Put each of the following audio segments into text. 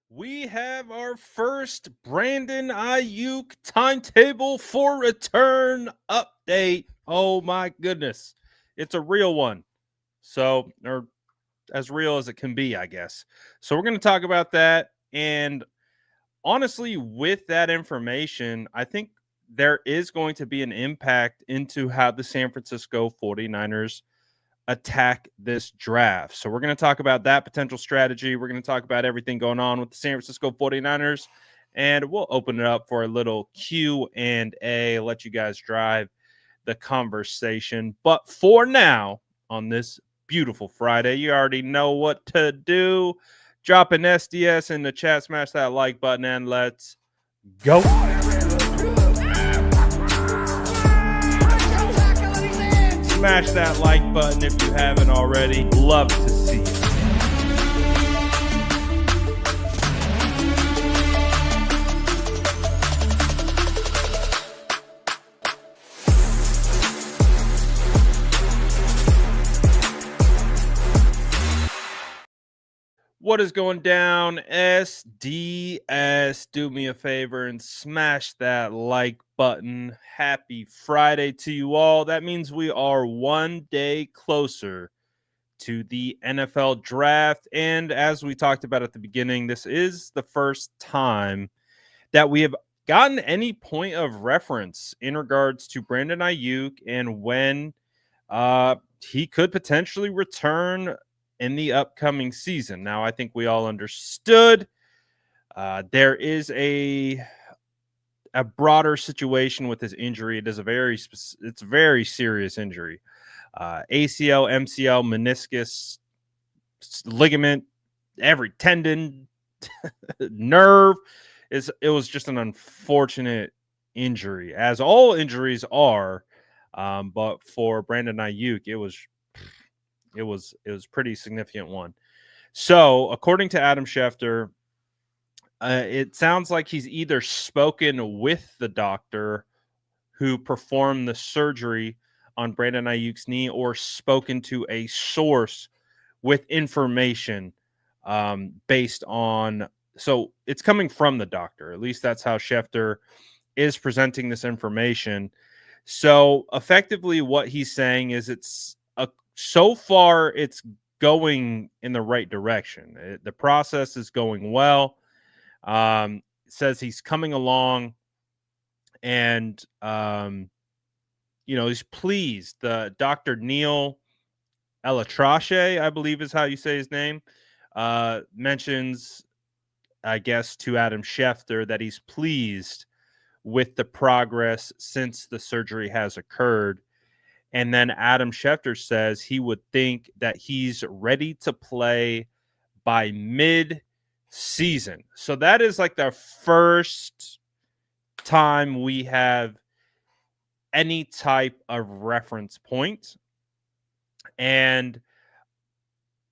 We have our first Brandon Aiyuk timetable for return update. Oh my goodness. It's a real one. Or as real as it can be, I guess. So we're going to talk about that. And honestly, with that information, I think there is going to be an impact into how the San Francisco 49ers attack this draft. So we're going to talk about that potential strategy. We're going to talk about everything going on with the San Francisco 49ers, and we'll open it up for a little Q&A, let you guys drive the conversation. But for now, on this beautiful Friday, you already know what to do. Drop an SDS in the chat, smash that like button, and let's go. Smash that like button if you haven't already. Love to see it. What is going down, SDS? Do me a favor and smash that like button. Happy Friday to you all. That means we are one day closer to the NFL draft. And as we talked about at the beginning, this is the first time that we have gotten any point of reference in regards to Brandon Aiyuk and when he could potentially return in the upcoming season. Now, I think we all understood there is a broader situation with his injury. It is it's a very serious injury. ACL, MCL, meniscus, ligament, every tendon, nerve. It was just an unfortunate injury, as all injuries are. But for Brandon Aiyuk, it was pretty significant one. So, according to Adam Schefter, it sounds like he's either spoken with the doctor who performed the surgery on Brandon Aiyuk's knee or spoken to a source with information based on. So it's coming from the doctor. At least that's how Schefter is presenting this information. So effectively, what he's saying is so far it's going in the right direction. The process is going well. Says he's coming along, and he's pleased. The Dr. Neil Elatrache, I believe is how you say his name, mentions, I guess, to Adam Schefter that he's pleased with the progress since the surgery has occurred. And then Adam Schefter says he would think that he's ready to play by mid-season. So that is like the first time we have any type of reference point. And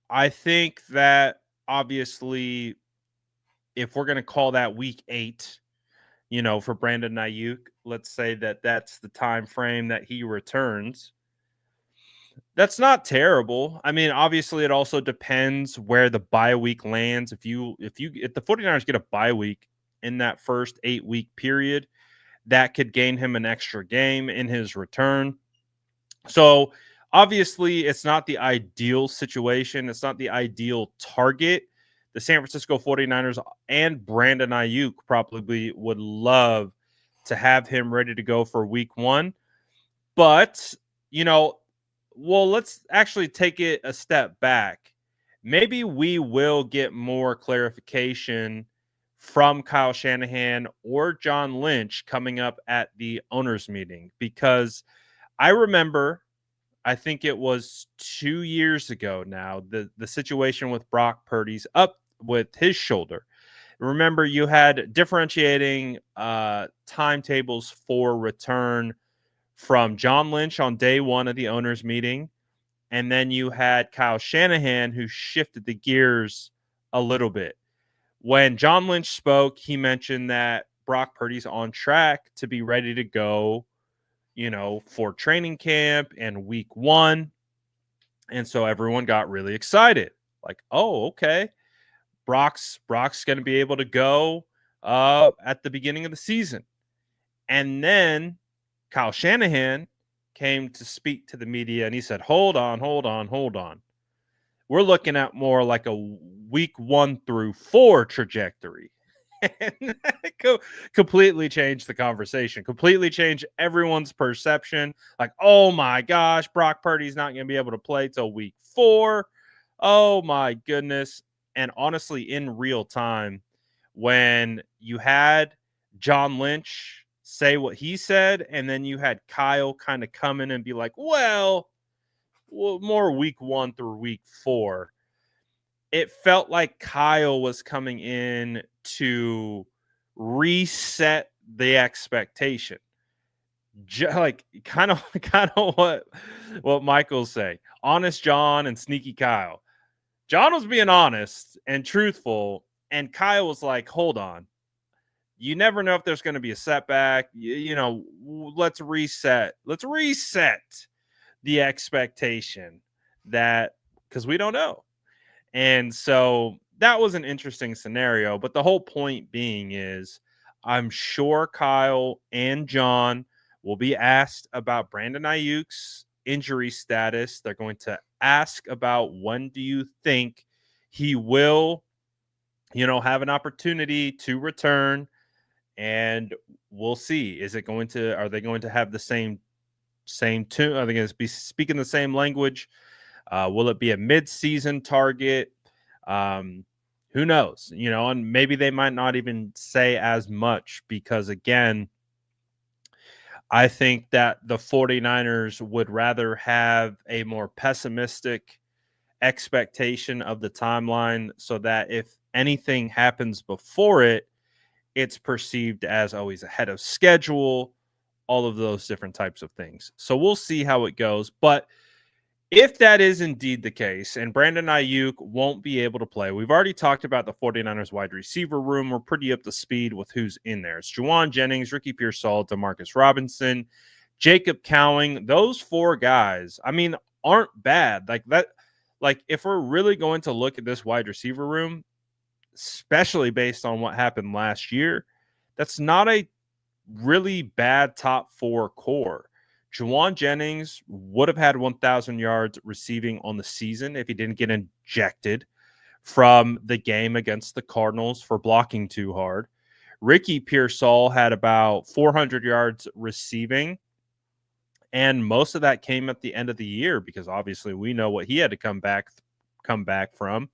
I think that obviously, if we're going to call that week 8, for Brandon Aiyuk, let's say that that's the time frame that he returns. That's not terrible. I mean, obviously, it also depends where the bye week lands. If the 49ers get a bye week in that first 8-week period, that could gain him an extra game in his return. So obviously, it's not the ideal situation. It's not the ideal target. The San Francisco 49ers and Brandon Aiyuk probably would love to have him ready to go for week 1. But, let's actually take it a step back. Maybe we will get more clarification from Kyle Shanahan or John Lynch coming up at the owners meeting, because I remember, I think it was 2 years ago now, the situation with Brock Purdy's up with his shoulder. Remember, you had differentiating timetables for return from John Lynch on day 1 of the owners meeting. And then you had Kyle Shanahan, who shifted the gears a little bit. When John Lynch spoke, he mentioned that Brock Purdy's on track to be ready to go, for training camp and week 1. And so everyone got really excited. Like, oh, okay. Brock's going to be able to go at the beginning of the season. And then Kyle Shanahan came to speak to the media, and he said, hold on. We're looking at more like a week 1 through 4 trajectory. And completely changed the conversation, completely changed everyone's perception. Like, oh my gosh, Brock Purdy's not going to be able to play till week 4. Oh my goodness. And honestly, in real time, when you had John Lynch say what he said, and then you had Kyle kind of come in and be like, well, more week 1 through week 4. It felt like Kyle was coming in to reset the expectation. Like kind of what Michael's say. Honest John and sneaky Kyle. John was being honest and truthful, and Kyle was like, hold on. You never know if there's going to be a setback. Let's reset. Let's reset the expectation because we don't know. And so that was an interesting scenario. But the whole point being is I'm sure Kyle and John will be asked about Brandon Aiyuk's injury status. They're going to ask about when do you think he will, have an opportunity to return. And we'll see. Are they going to have the same tune? Are they going to be speaking the same language? Will it be a mid-season target? Who knows? And maybe they might not even say as much because, again, I think that the 49ers would rather have a more pessimistic expectation of the timeline so that if anything happens before it, it's perceived as always ahead of schedule, all of those different types of things. So we'll see how it goes. But if that is indeed the case and Brandon Aiyuk won't be able to play, we've already talked about the 49ers wide receiver room. We're pretty up to speed with who's in there. It's Juwan Jennings, Ricky Pearsall, Demarcus Robinson, Jacob Cowing. Those 4 guys, aren't bad. Like that. Like if we're really going to look at this wide receiver room, especially based on what happened last year, that's not a really bad top 4 core. Juwan Jennings would have had 1,000 yards receiving on the season if he didn't get injected from the game against the Cardinals for blocking too hard. Ricky Pearsall had about 400 yards receiving, and most of that came at the end of the year because obviously we know what he had to come back from.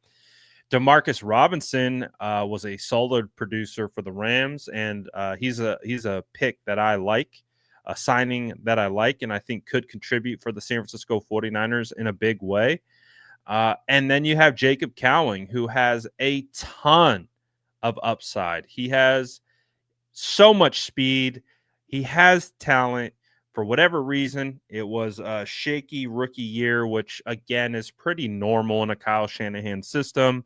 Demarcus Robinson was a solid producer for the Rams, and he's a pick that I like, a signing that I like, and I think could contribute for the San Francisco 49ers in a big way. And then you have Jacob Cowing, who has a ton of upside. He has so much speed. He has talent. For whatever reason, it was a shaky rookie year, which, again, is pretty normal in a Kyle Shanahan system.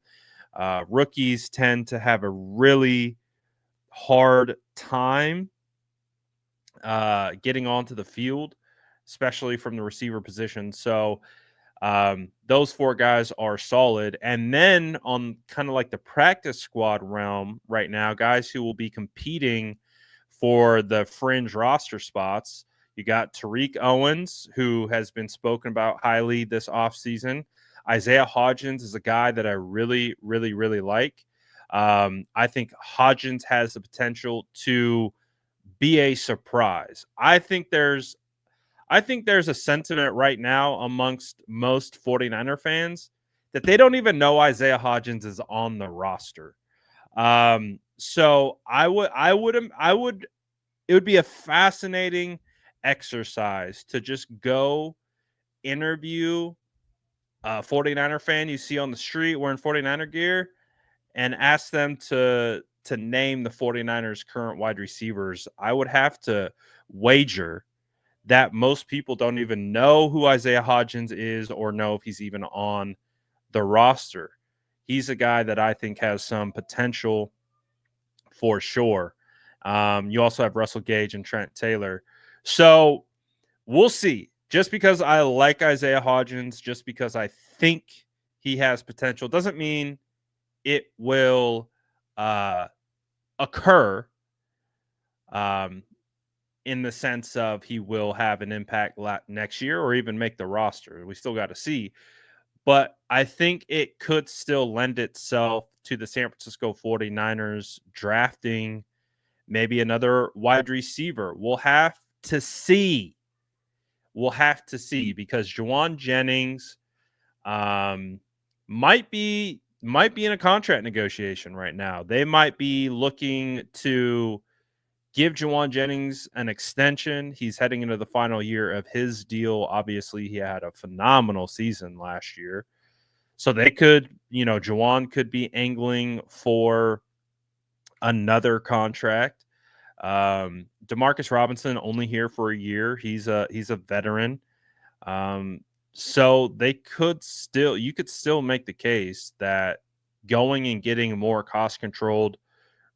Rookies tend to have a really hard time getting onto the field, especially from the receiver position. So those 4 guys are solid. And then on kind of like the practice squad realm right now, guys who will be competing for the fringe roster spots, you got Tariq Owens, who has been spoken about highly this offseason. Isaiah Hodgins is a guy that I really, really, really like. I think Hodgins has the potential to be a surprise. I think there's a sentiment right now amongst most 49er fans that they don't even know Isaiah Hodgins is on the roster. So it would be a fascinating exercise to just go interview a 49er fan you see on the street wearing 49er gear and ask them to name the 49ers current wide receivers. I would have to wager that most people don't even know who Isaiah Hodgins is or know if he's even on the roster. He's a guy that I think has some potential for sure. You also have Russell Gage and Trent Taylor. So we'll see. Just because I like Isaiah Hodgins, just because I think he has potential, doesn't mean it will occur um, in the sense of he will have an impact next year or even make the roster. We still got to see. But I think it could still lend itself to the San Francisco 49ers drafting maybe another wide receiver. We'll have to see. We'll have to see because Juwan Jennings um, might be in a contract negotiation right now. They might be looking to give Juwan Jennings an extension. He's heading into the final year of his deal. Obviously, he had a phenomenal season last year. So they could, Juwan could be angling for another contract. Demarcus Robinson only here for a year. He's a veteran. So you could still make the case that going and getting more cost controlled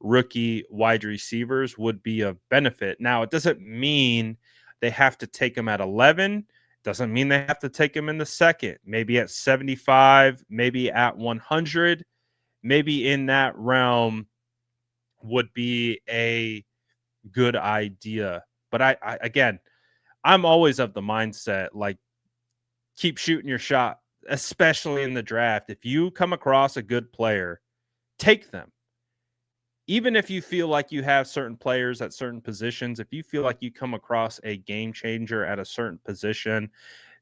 rookie wide receivers would be a benefit. Now, it doesn't mean they have to take them at 11. Doesn't mean they have to take them in the second, maybe at 75, maybe at 100, maybe in that realm would be a good idea. But again, I'm always of the mindset, like, keep shooting your shot, especially in the draft. If you come across a good player, take them. Even if you feel like you have certain players at certain positions, if you feel like you come across a game changer at a certain position,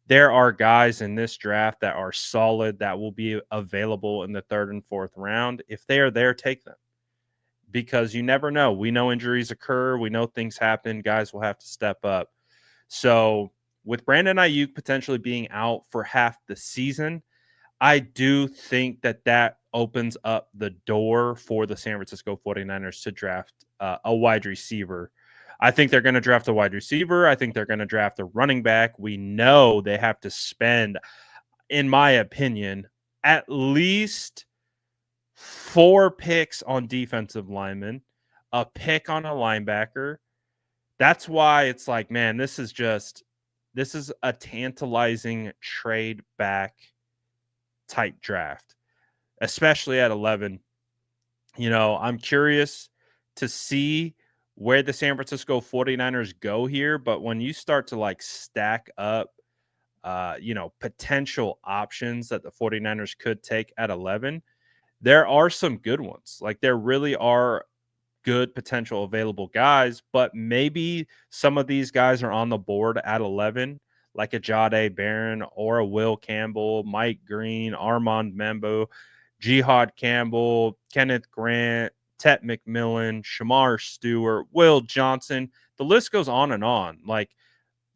there are guys in this draft that are solid that will be available in the third and fourth round. If they are there, take them because you never know. We know injuries occur. We know things happen. Guys will have to step up. So with Brandon Aiyuk potentially being out for half the season, I do think that opens up the door for the San Francisco 49ers to draft a wide receiver. I think they're going to draft a wide receiver. I think they're going to draft a running back. We know they have to spend, in my opinion, at least 4 picks on defensive linemen, a pick on a linebacker. That's why it's like, man, this is a tantalizing trade back type draft, especially at 11. I'm curious to see where the San Francisco 49ers go here, but when you start to like stack up potential options that the 49ers could take at 11, there are some good ones. Like, there really are good potential available guys, but maybe some of these guys are on the board at 11, like a Jahdae Barron or a Will Campbell, Mike Green, Armand Membo, Jihad Campbell, Kenneth Grant, Tet McMillan, Shamar Stewart, Will Johnson. The list goes on and on. Like,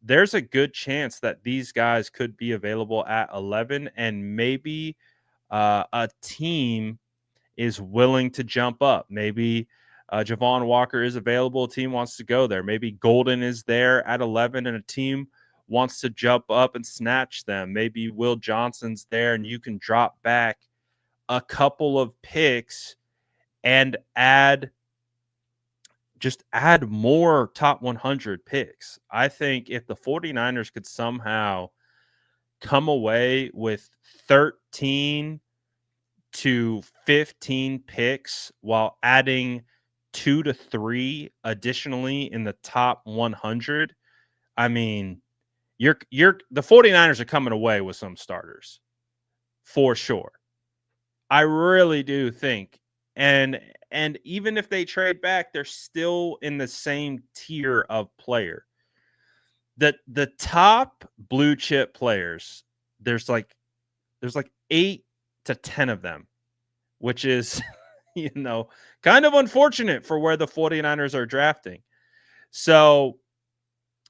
there's a good chance that these guys could be available at 11, and maybe a team is willing to jump up. Maybe Javon Walker is available. A team wants to go there. Maybe Golden is there at 11 and a team wants to jump up and snatch them. Maybe Will Johnson's there and you can drop back a couple of picks and add more top 100 picks. I think if the 49ers could somehow come away with 13 to 15 picks while adding 2 to 3 additionally in the top 100, I mean, the 49ers are coming away with some starters for sure. I really do think. And even if they trade back, they're still in the same tier of player. The top blue chip players, there's like 8 to 10 of them, which is kind of unfortunate for where the 49ers are drafting. So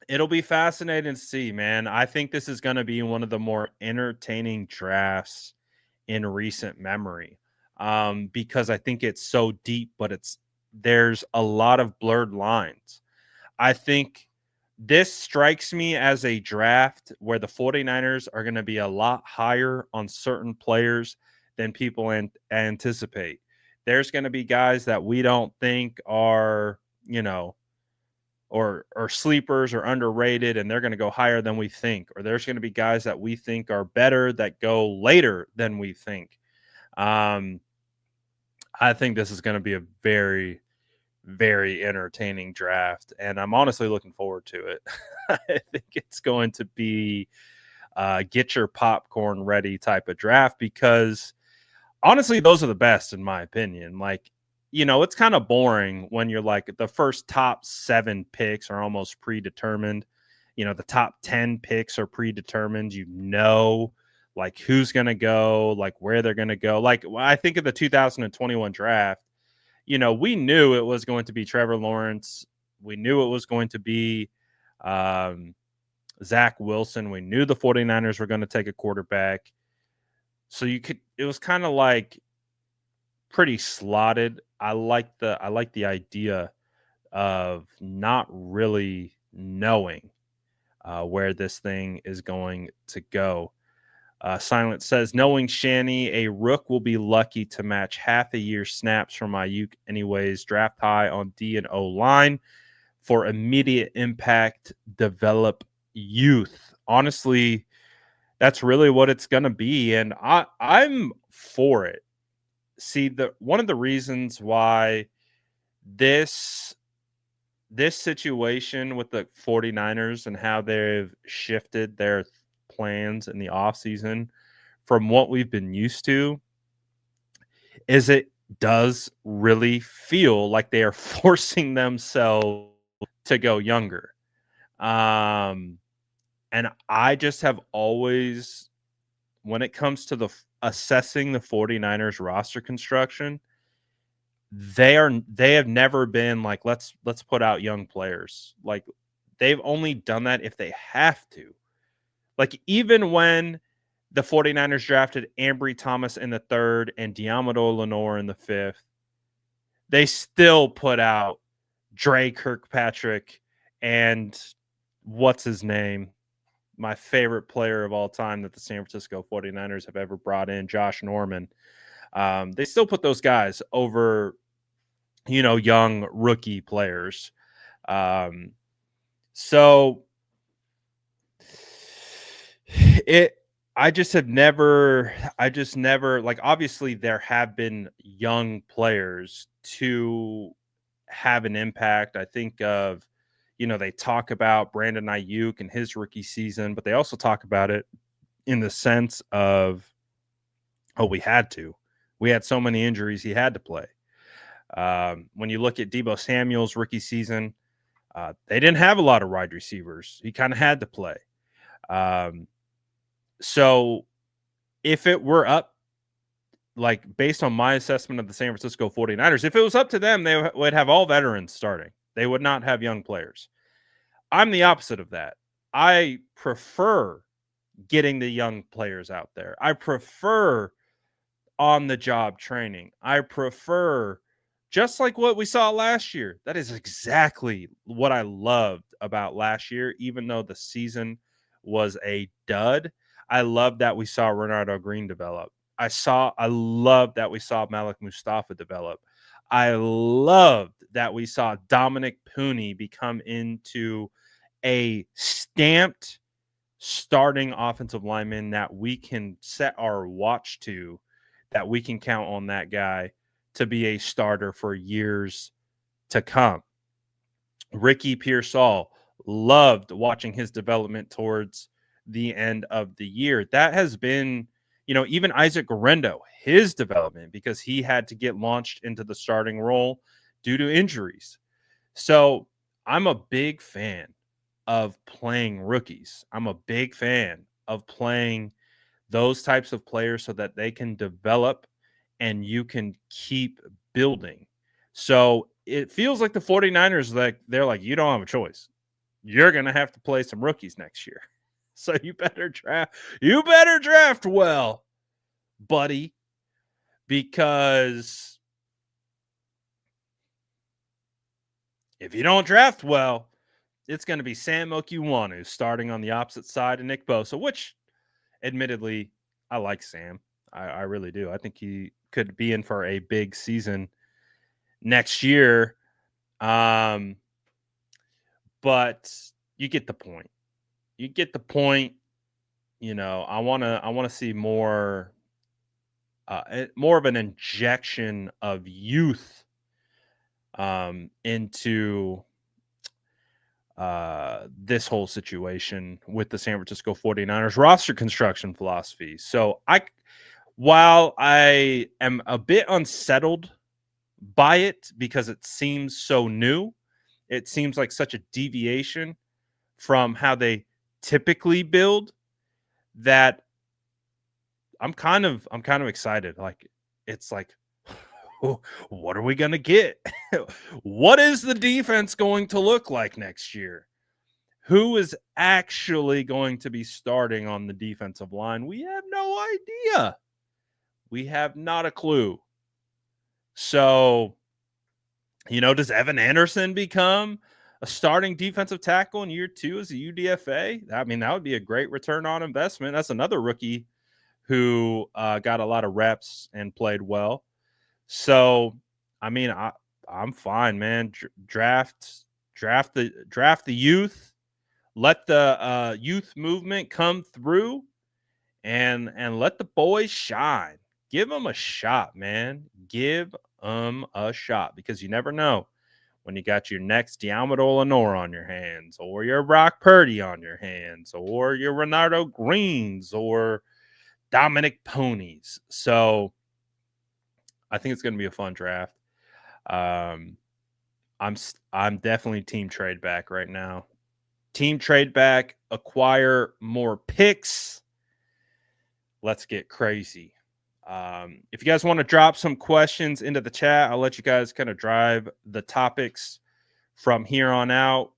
it'll be fascinating to see, man. I think this is going to be one of the more entertaining drafts in recent memory, because I think it's so deep, but there's a lot of blurred lines. I think this strikes me as a draft where the 49ers are going to be a lot higher on certain players than people anticipate. There's going to be guys that we don't think are, or sleepers or underrated, and they're going to go higher than we think. Or there's going to be guys that we think are better that go later than we think. I think this is going to be a very, very entertaining draft, and I'm honestly looking forward to it. I think it's going to be get your popcorn ready type of draft because honestly, those are the best in my opinion. Like, it's kind of boring when you're like the first top 7 picks are almost predetermined. The top 10 picks are predetermined. Like who's going to go, like where they're going to go. Like I think of the 2021 draft, we knew it was going to be Trevor Lawrence. We knew it was going to be um, Zach Wilson. We knew the 49ers were going to take a quarterback. So it was kind of like pretty slotted. I like the idea of not really knowing where this thing is going to go. Silent says, knowing Shanny, a rook will be lucky to match half a year's snaps from Aiyuk anyways. Draft high on D and O line for immediate impact. Develop youth. Honestly, that's really what it's going to be, and I'm for it. See, the one of the reasons why this this situation with the 49ers and how they've shifted their plans in the offseason from what we've been used to is it does really feel like they are forcing themselves to go younger. Um, and I just have always, when it comes to assessing the 49ers roster construction, they have never been like let's put out young players. Like they've only done that if they have to. Like even when the 49ers drafted Ambry Thomas in the 3rd and Diamado Lenore in the 5th, they still put out Dre Kirkpatrick and what's his name? My favorite player of all time that the San Francisco 49ers have ever brought in, Josh Norman. They still put those guys over, young rookie players. Um, so it, I just never, like, obviously there have been young players to have an impact. I think of, they talk about Brandon Aiyuk and his rookie season, but they also talk about it in the sense of, oh, we had to. We had so many injuries, he had to play. When you look at Deebo Samuel's rookie season, they didn't have a lot of wide receivers. He kind of had to play. So if it were up, like based on my assessment of the San Francisco 49ers, if it was up to them, they would have all veterans starting. They would not have young players. I'm the opposite of that. I prefer getting the young players out there. I prefer on the job training. I prefer just like what we saw last year. That is exactly what I loved about last year, even though the season was a dud. I love that we saw Renardo Green develop. I love that we saw Malik Mustafa develop. I loved that we saw Dominic Pooney become into a stamped starting offensive lineman that we can set our watch to, that we can count on that guy to be a starter for years to come. Ricky Pearsall, loved watching his development towards the end of the year. That has been, even Isaac Guerrero, his development, because he had to get launched into the starting role due to injuries. So I'm a big fan of playing rookies. I'm a big fan of playing those types of players so that they can develop and you can keep building. So it feels like the 49ers, like they're like, you don't have a choice. You're going to have to play some rookies next year. So you better draft well, buddy, because if you don't draft well, it's going to be Sam Okiwanu starting on the opposite side of Nick Bosa, which admittedly, I like Sam. I really do. I think he could be in for a big season next year. But you get the point. You get the point. I wanna see more more of an injection of youth into this whole situation with the San Francisco 49ers roster construction philosophy. So while I am a bit unsettled by it because it seems so new, it seems like such a deviation from how they typically build, that I'm kind of excited. Like, it's like, what are we going to get? What is the defense going to look like next year? Who is actually going to be starting on the defensive line? We have no idea. We have not a clue. So, does Evan Anderson become a starting defensive tackle in year 2 as a UDFA? I mean, that would be a great return on investment. That's another rookie who got a lot of reps and played well. So, I mean, I'm fine, man. Draft the youth. Let the youth movement come through, and let the boys shine. Give them a shot, man. Give them a shot, because you never know when you got your next Diamador Lenore on your hands, or your Brock Purdy on your hands, or your Renardo Greens, or Dominic Ponies. So I think it's going to be a fun draft. I'm definitely team trade back right now. Team trade back, acquire more picks. Let's get crazy. If you guys want to drop some questions into the chat, I'll let you guys kind of drive the topics from here on out.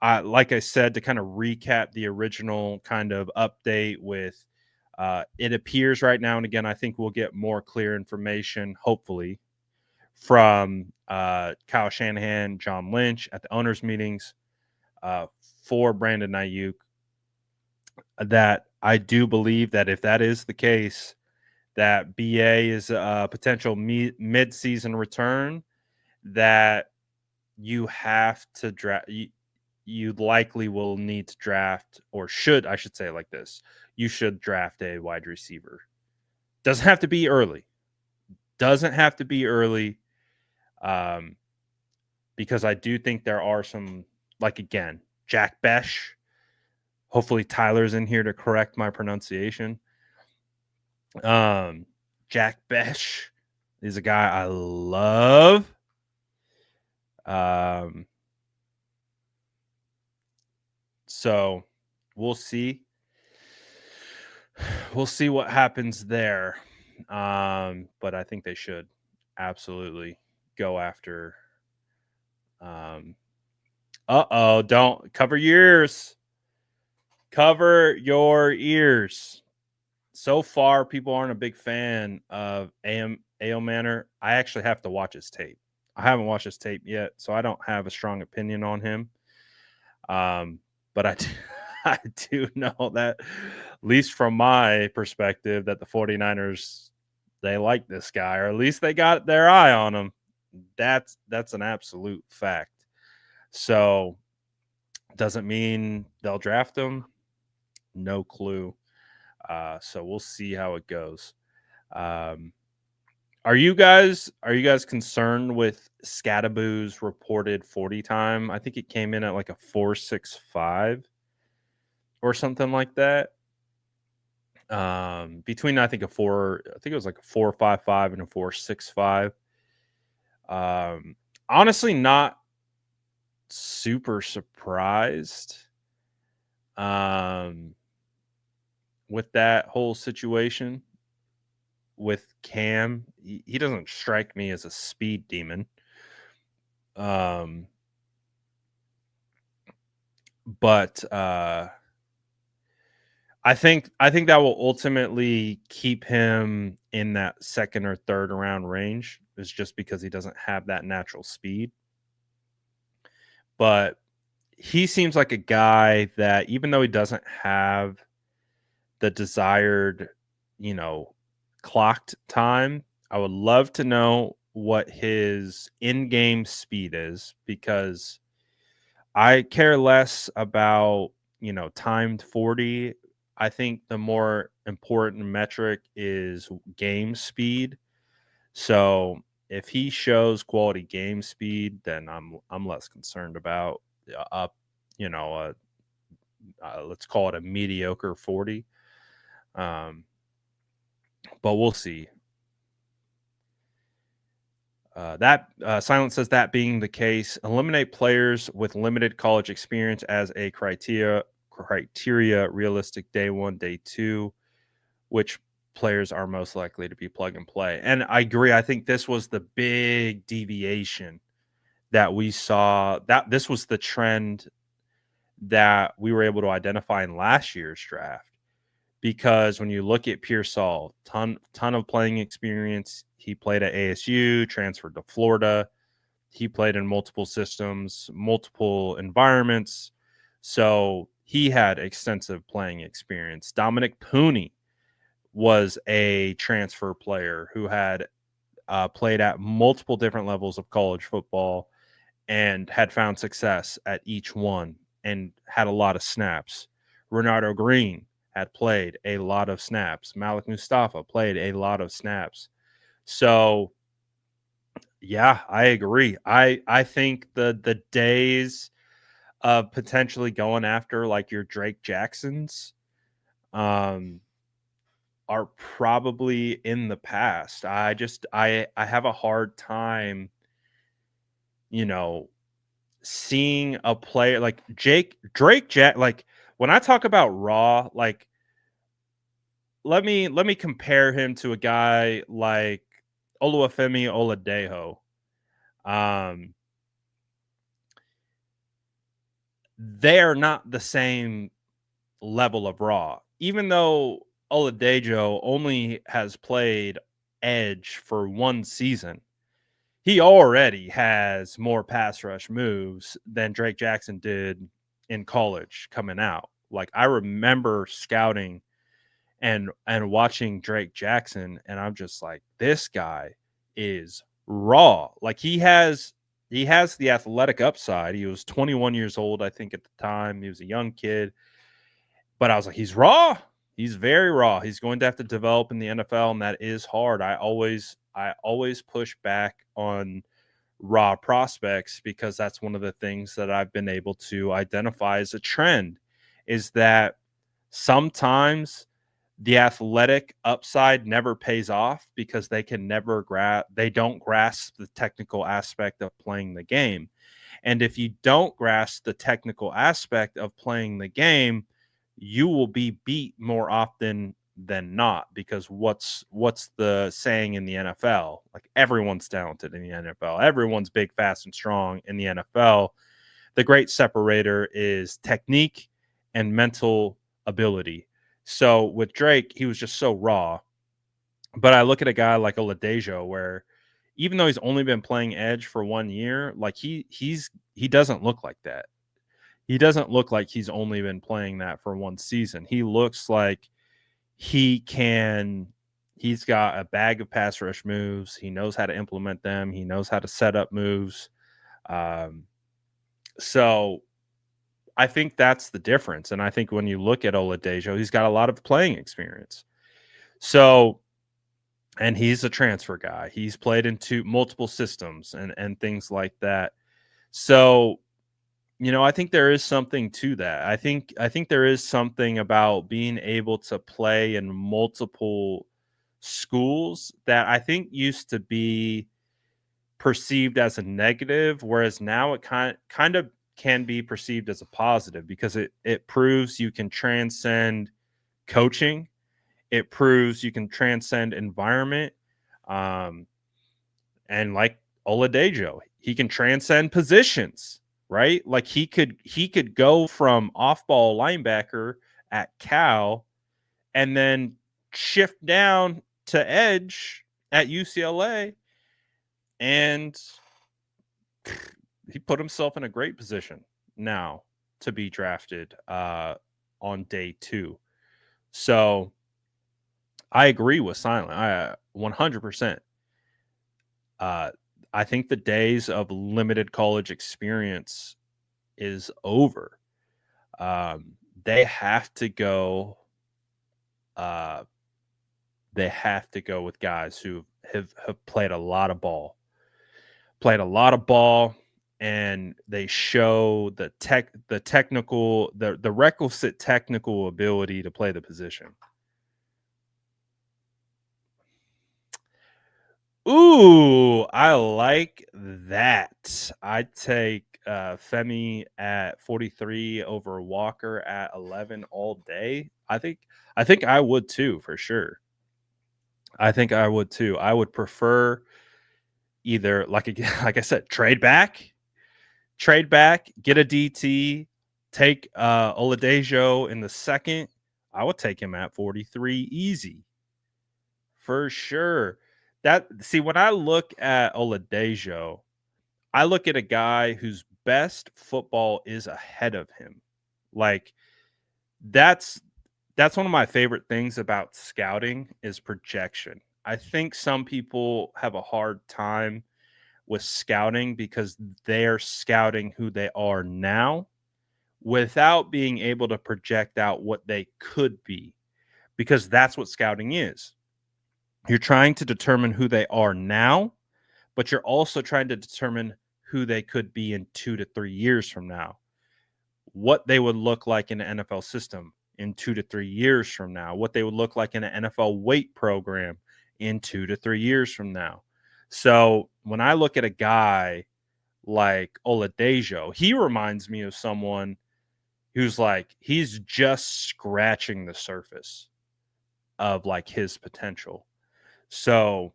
Like I said, to kind of recap the original kind of update with it appears right now, and again, I think we'll get more clear information, hopefully, from Kyle Shanahan, John Lynch at the owners' meetings for Brandon Aiyuk, that I do believe that if that is the case, that BA is a potential mid-season return, that you have to draft. You likely will need to draft, or I should say it like this. You should draft a wide receiver. Doesn't have to be early. Because I do think there are some, like, again, Jack Besh. Hopefully Tyler's in here to correct my pronunciation. Jack Besh is a guy I love. So we'll see. We'll see what happens there. But I think they should absolutely go after. Don't cover your ears. Cover your ears. So far, people aren't a big fan of A.O. Manor. I actually have to watch his tape. I haven't watched his tape yet, so I don't have a strong opinion on him. But I do know that, at least from my perspective, that the 49ers, they like this guy, or at least they got their eye on him. That's an absolute fact. So, doesn't mean they'll draft him. No clue. So we'll see how it goes. Are you guys concerned with Scadaboo's reported 40 time? I think it came in at like a 4.65 or something like that. Between I think it was like a 4.55 and a 4.65. Honestly, not super surprised with that whole situation with Cam. He doesn't strike me as a speed demon. But I think that will ultimately keep him in that second or third round range, is just because he doesn't have that natural speed. But he seems like a guy that, even though he doesn't have the desired, clocked time, I would love to know what his in-game speed is, because I care less about, timed 40. I think the more important metric is game speed. So if he shows quality game speed, then I'm less concerned about up, you know, let's call it a mediocre 40. Um, but we'll see. That Silence says that being the case, eliminate players with limited college experience as a criteria realistic day one, day two, which players are most likely to be plug and play. And I agree. I think this was the big deviation that we saw. That this was the trend that we were able to identify in last year's draft. Because when you look at Pearsall, ton of playing experience. He played at ASU, transferred to Florida. He played in multiple systems, multiple environments. So he had extensive playing experience. Dominic Pooney was a transfer player who had played at multiple different levels of college football and had found success at each one and had a lot of snaps. Renardo Green had played a lot of snaps. Malik Mustafa played a lot of snaps. So yeah, I agree. I think the days of potentially going after like your Drake Jacksons um are probably in the past. I have a hard time, you know, seeing a player like Drake Jack like when I talk about raw, like let me compare him to a guy like Oluwafemi Oladejo. Um they are not the same level of raw. Even though Oladejo only has played edge for one season, he already has more pass rush moves than Drake Jackson did in college coming out. Like I remember scouting and watching Drake Jackson and I'm just like this guy is raw. Like he has the athletic upside. He was 21 years old I think at the time. He was a young kid, but I was like he's raw. He's very raw. He's going to have to develop in the NFL and that is hard. I always push back on raw prospects because that's one of the things that I've been able to identify as a trend is that sometimes the athletic upside never pays off because they can never they don't grasp the technical aspect of playing the game. And if you don't grasp the technical aspect of playing the game, you will be beat more often than not because what's the saying in the NFL? Like everyone's talented in the NFL. Everyone's big, fast and strong in the NFL. The great separator is technique and mental ability. So with Drake, he was just so raw. But I look at a guy like Oladejo, where even though he's only been playing edge for 1 year, like he doesn't look like that. He doesn't look like he's only been playing that for one season. He looks like he can. He's got a bag of pass rush moves. He knows how to implement them. He knows how to set up moves. Um, so I think that's the difference. And I think when you look at Oladejo, he's got a lot of playing experience. So, and he's a transfer guy. He's played into multiple systems and things like that. So, I think there is something to that. I think there is something about being able to play in multiple schools that I think used to be perceived as a negative, whereas now it kind of can be perceived as a positive because it proves you can transcend coaching. It proves you can transcend environment. Um, and like Oladejo, he can transcend positions, right? Like he could go from off-ball linebacker at Cal and then shift down to edge at UCLA and he put himself in a great position now to be drafted on day 2. So I agree with Silent. I 100%. Uh, I think the days of limited college experience is over. They have to go. uh, they have to go with guys who have played a lot of ball, and they show the requisite technical ability to play the position. Ooh, I like that. I'd take Femi at 43 over Walker at 11 all day. I think I would too, for sure. I think I would too. I would prefer either like I said, trade back, get a DT, take Oladejo in the second. I would take him at 43 easy. For sure. When I look at Oladejo, I look at a guy whose best football is ahead of him. Like that's that's one of my favorite things about scouting is projection. I think some people have a hard time with scouting because they're scouting who they are now without being able to project out what they could be, because that's what scouting is. You're trying to determine who they are now, but you're also trying to determine who they could be in 2 to 3 years from now, what they would look like in the NFL system in 2 to 3 years from now, what they would look like in an NFL weight program in 2 to 3 years from now. So when I look at a guy like Oladejo, he reminds me of someone who's like he's just scratching the surface of like his potential. So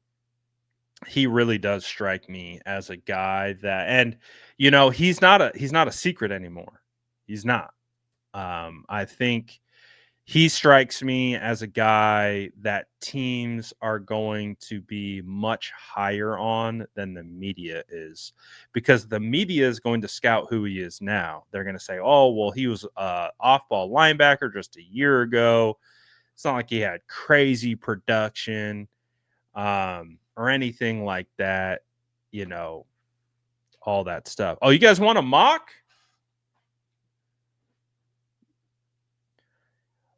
he really does strike me as a guy that, and he's not a secret anymore. He's not. I think he strikes me as a guy that teams are going to be much higher on than the media is, because the media is going to scout who he is now. They're going to say, "Oh, well, he was a off-ball linebacker just a year ago. It's not like he had crazy production or anything like that." You know, all that stuff. Oh, you guys want a mock?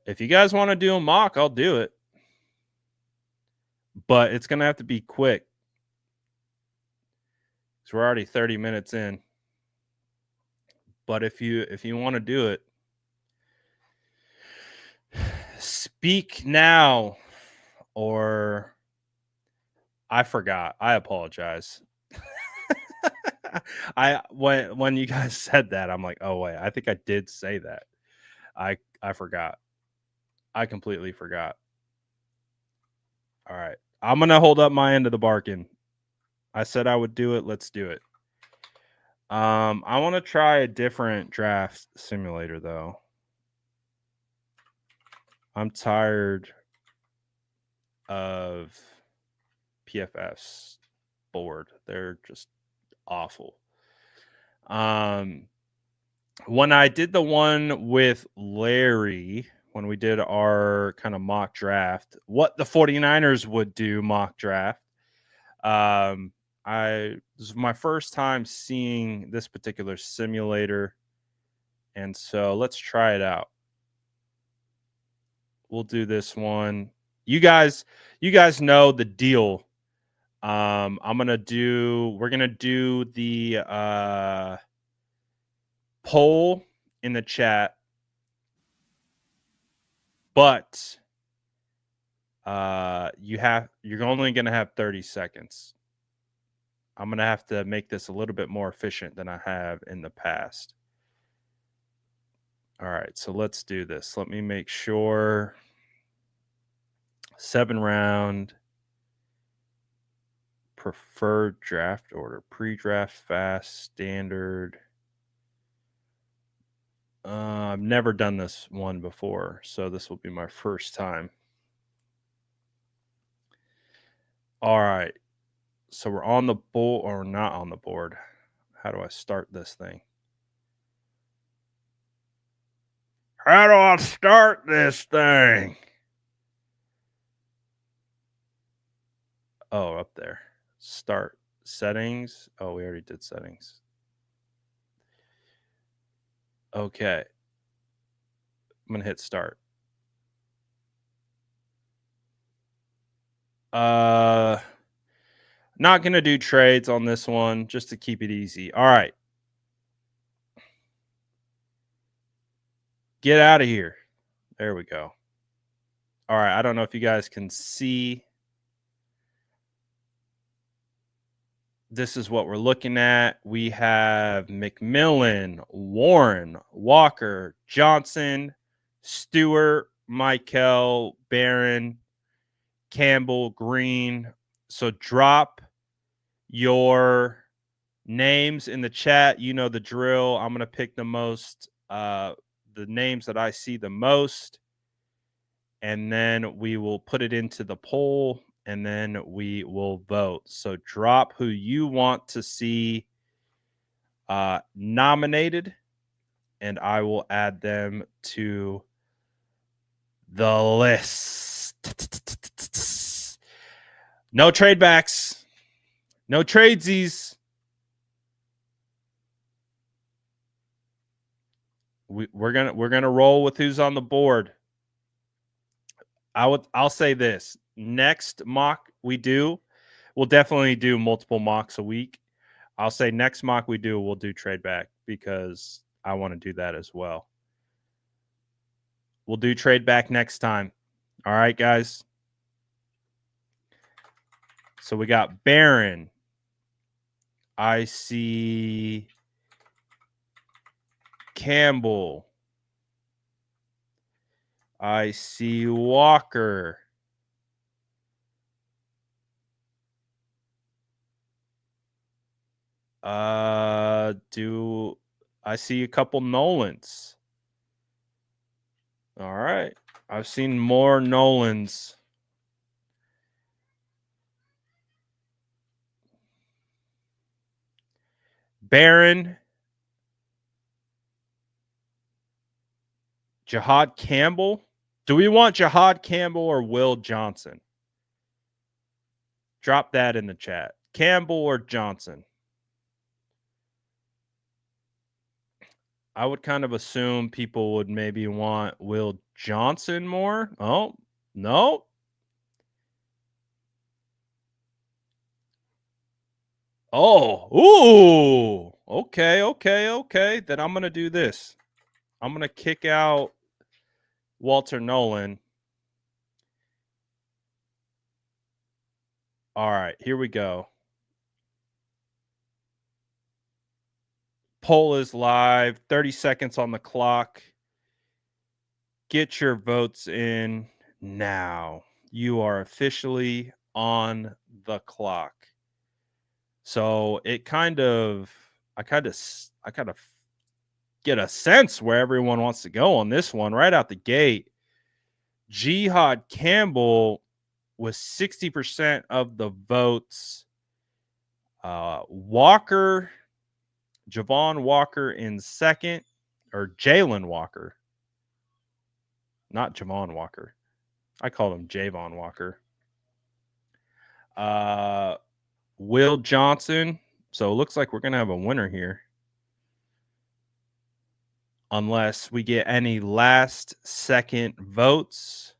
If you guys want to do a mock, I'll do it. But it's gonna have to be quick. So we're already 30 minutes in. But if you want to do it, speak now, or I forgot. I apologize. When you guys said that, I'm like, oh wait, I think I did say that. I forgot. I completely forgot. All right. I'm gonna hold up my end of the bargain. I said I would do it. Let's do it. I want to try a different draft simulator though. I'm tired of PFF's board. They're just awful. Um, when I did the one with Larry, when we did our kind of mock draft, what the 49ers would do mock draft, um, this is my first time seeing this particular simulator. And so let's try it out. We'll do this one. You guys know the deal. We're gonna do the poll in the chat, but you're only gonna have 30 seconds. I'm gonna have to make this a little bit more efficient than I have in the past. All right, so let's do this. Let me make sure. 7 round preferred draft order, pre-draft, fast, standard. I've never done this one before, so this will be my first time. All right. So we're on the board or not on the board. How do I start this thing? How do I start this thing? Oh, up there. Start settings. Oh, we already did settings. Okay. I'm going to hit start. Not gonna do trades on this one, just to keep it easy. All right. Get out of here. There we go. All right. I don't know if you guys can see. This is what we're looking at. We have McMillan, Warren, Walker, Johnson, Stewart, Michael, Barron, Campbell, Green. So drop your names in the chat. You know the drill. I'm going to pick the names that I see the most, and then we will put it into the poll, and then we will vote. So drop who you want to see nominated, and I will add them to the list. No trade backs. No tradesies. We're gonna roll with who's on the board. I'll say this. Next mock we'll definitely do multiple mocks a week. I'll say next mock we'll do trade back because I want to do that as well. We'll do trade back next time. All right, guys. So we got Barron. I see Campbell. I see Walker. Do I see a couple Nolans? All right. I've seen more Nolans. Barron. Jahad Campbell. Do we want Jahad Campbell or Will Johnson? Drop that in the chat. Campbell or Johnson? I would kind of assume people would maybe want Will Johnson more. Oh, no. Oh, ooh. Okay. Then I'm going to do this. I'm going to kick out Walter Nolan. All right, here we go. Poll is live. 30 seconds on the clock. Get your votes in now. You are officially on the clock. So I kind of get a sense where everyone wants to go on this one right out the gate. Jihad Campbell was 60% of the votes. Javon Walker in second, or Jalen Walker. Not Javon Walker. I called him Javon Walker. Will Johnson. So it looks like we're going to have a winner here. Unless we get any last second votes.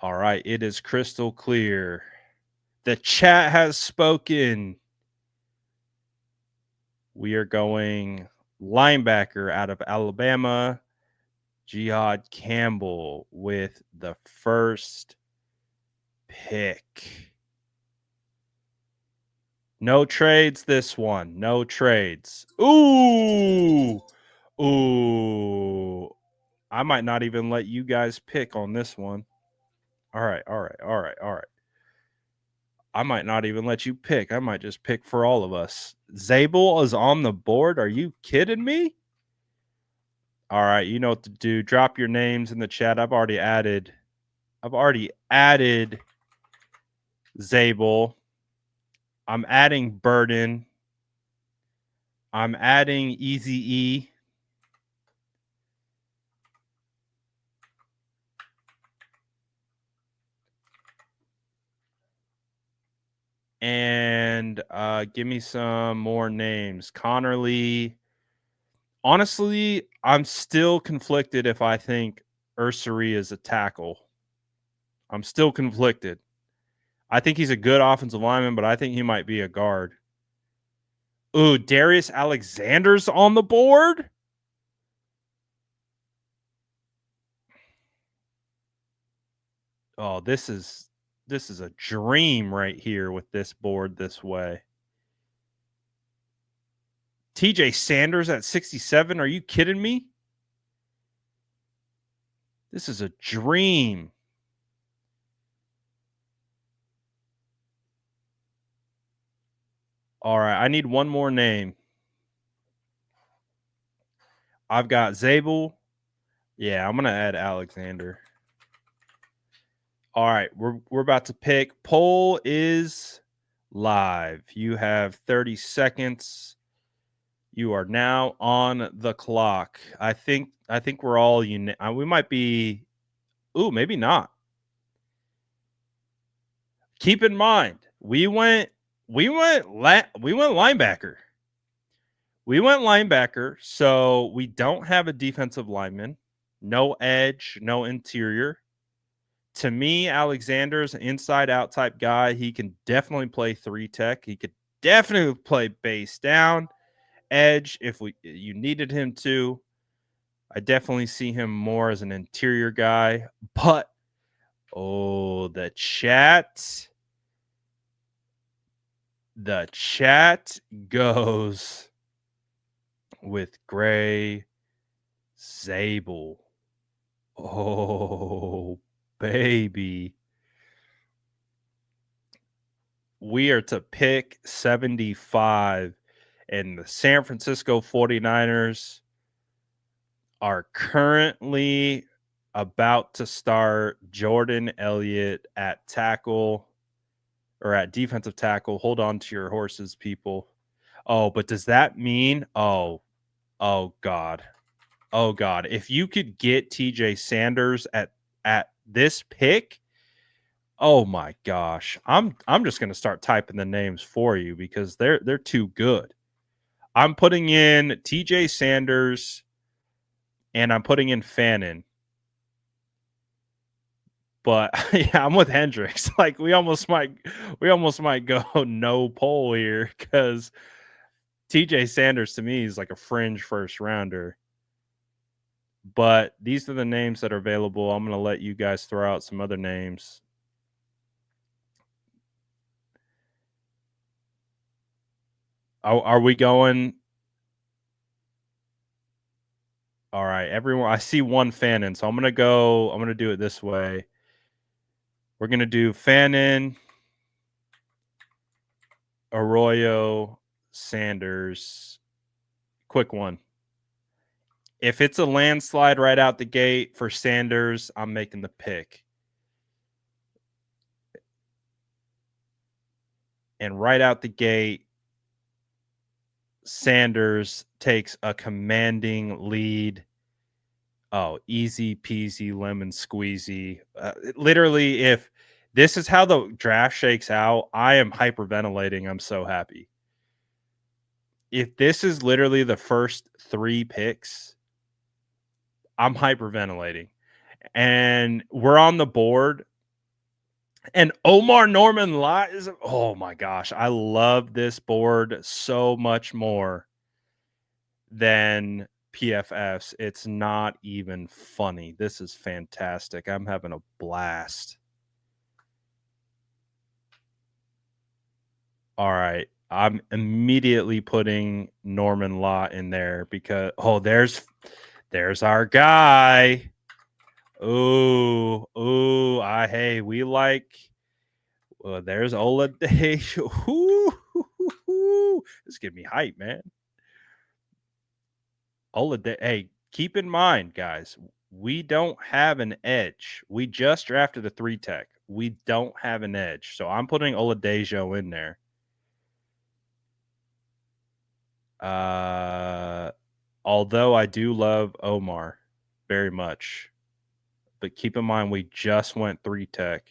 All right, it is crystal clear. The chat has spoken. We are going linebacker out of Alabama, Jihad Campbell with the first pick. No trades this one. No trades. Ooh. I might not even let you guys pick on this one. All right. I might not even let you pick. I might just pick for all of us. Zabel is on the board. Are you kidding me? All right, you know what to do. Drop your names in the chat. I've already added Zabel. I'm adding Burden. I'm adding Easy E. And give me some more names. Connerly. Honestly, I'm still conflicted if I think Ursery is a tackle. I'm still conflicted. I think he's a good offensive lineman, but I think he might be a guard. Ooh, Darius Alexander's on the board? Oh, this is a dream right here with this board this way. TJ Sanders at 67. Are you kidding me? This is a dream. All right, I need one more name. I've got Zabel. Yeah, I'm gonna add Alexander. All right, we're about to pick. Poll is live. You have 30 seconds. You are now on the clock. I think we're all we might be. Ooh, maybe not. Keep in mind, we went linebacker. We went linebacker, so we don't have a defensive lineman, no edge, no interior. To me, Alexander's an inside out type guy. He can definitely play 3 tech. He could definitely play base down, edge if you needed him to. I definitely see him more as an interior guy, but the chat goes with Gray Zabel. Oh, baby. We are to pick 75, and the San Francisco 49ers are currently about to start Jordan Elliott at tackle or at defensive tackle. Hold on to your horses, people. Oh, but does that mean oh God. Oh God. If you could get TJ Sanders at this pick, oh my gosh. I'm just going to start typing the names for you because they're too good. I'm putting in TJ Sanders and I'm putting in Fannin. But yeah, I'm with Hendricks. Like we almost might go no poll here because TJ Sanders to me is like a fringe first rounder. But these are the names that are available. I'm going to let you guys throw out some other names. Are we going? All right, everyone. I see one Fannin, so I'm going to do it this way. We're going to do Fannin, Arroyo, Sanders. Quick one. If it's a landslide right out the gate for Sanders, I'm making the pick. And right out the gate, Sanders takes a commanding lead. Oh, easy peasy lemon squeezy. Literally, if this is how the draft shakes out, I am hyperventilating. I'm so happy. If this is literally the first 3 picks, I'm hyperventilating. And we're on the board. And Omar Norman lies. Oh my gosh. I love this board so much more than PFFs. It's not even funny. This is fantastic. I'm having a blast. All right. I'm immediately putting Norman Law in there because there's our guy. Hey, we like there's Olade. This give me hype, man. Olade. Hey, keep in mind, guys, we don't have an edge. We just drafted a 3 tech. We don't have an edge. So I'm putting Oladejo in there. Although I do love Omar very much. But keep in mind we just went 3 tech.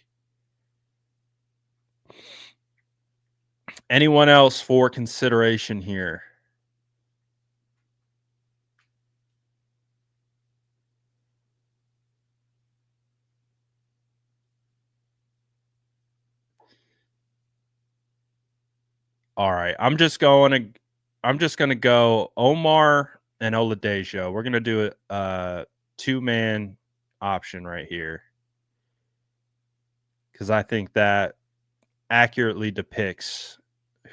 Anyone else for consideration here? All right. I'm just gonna go Omar and Oladejo. We're gonna do a two-man option right here because I think that accurately depicts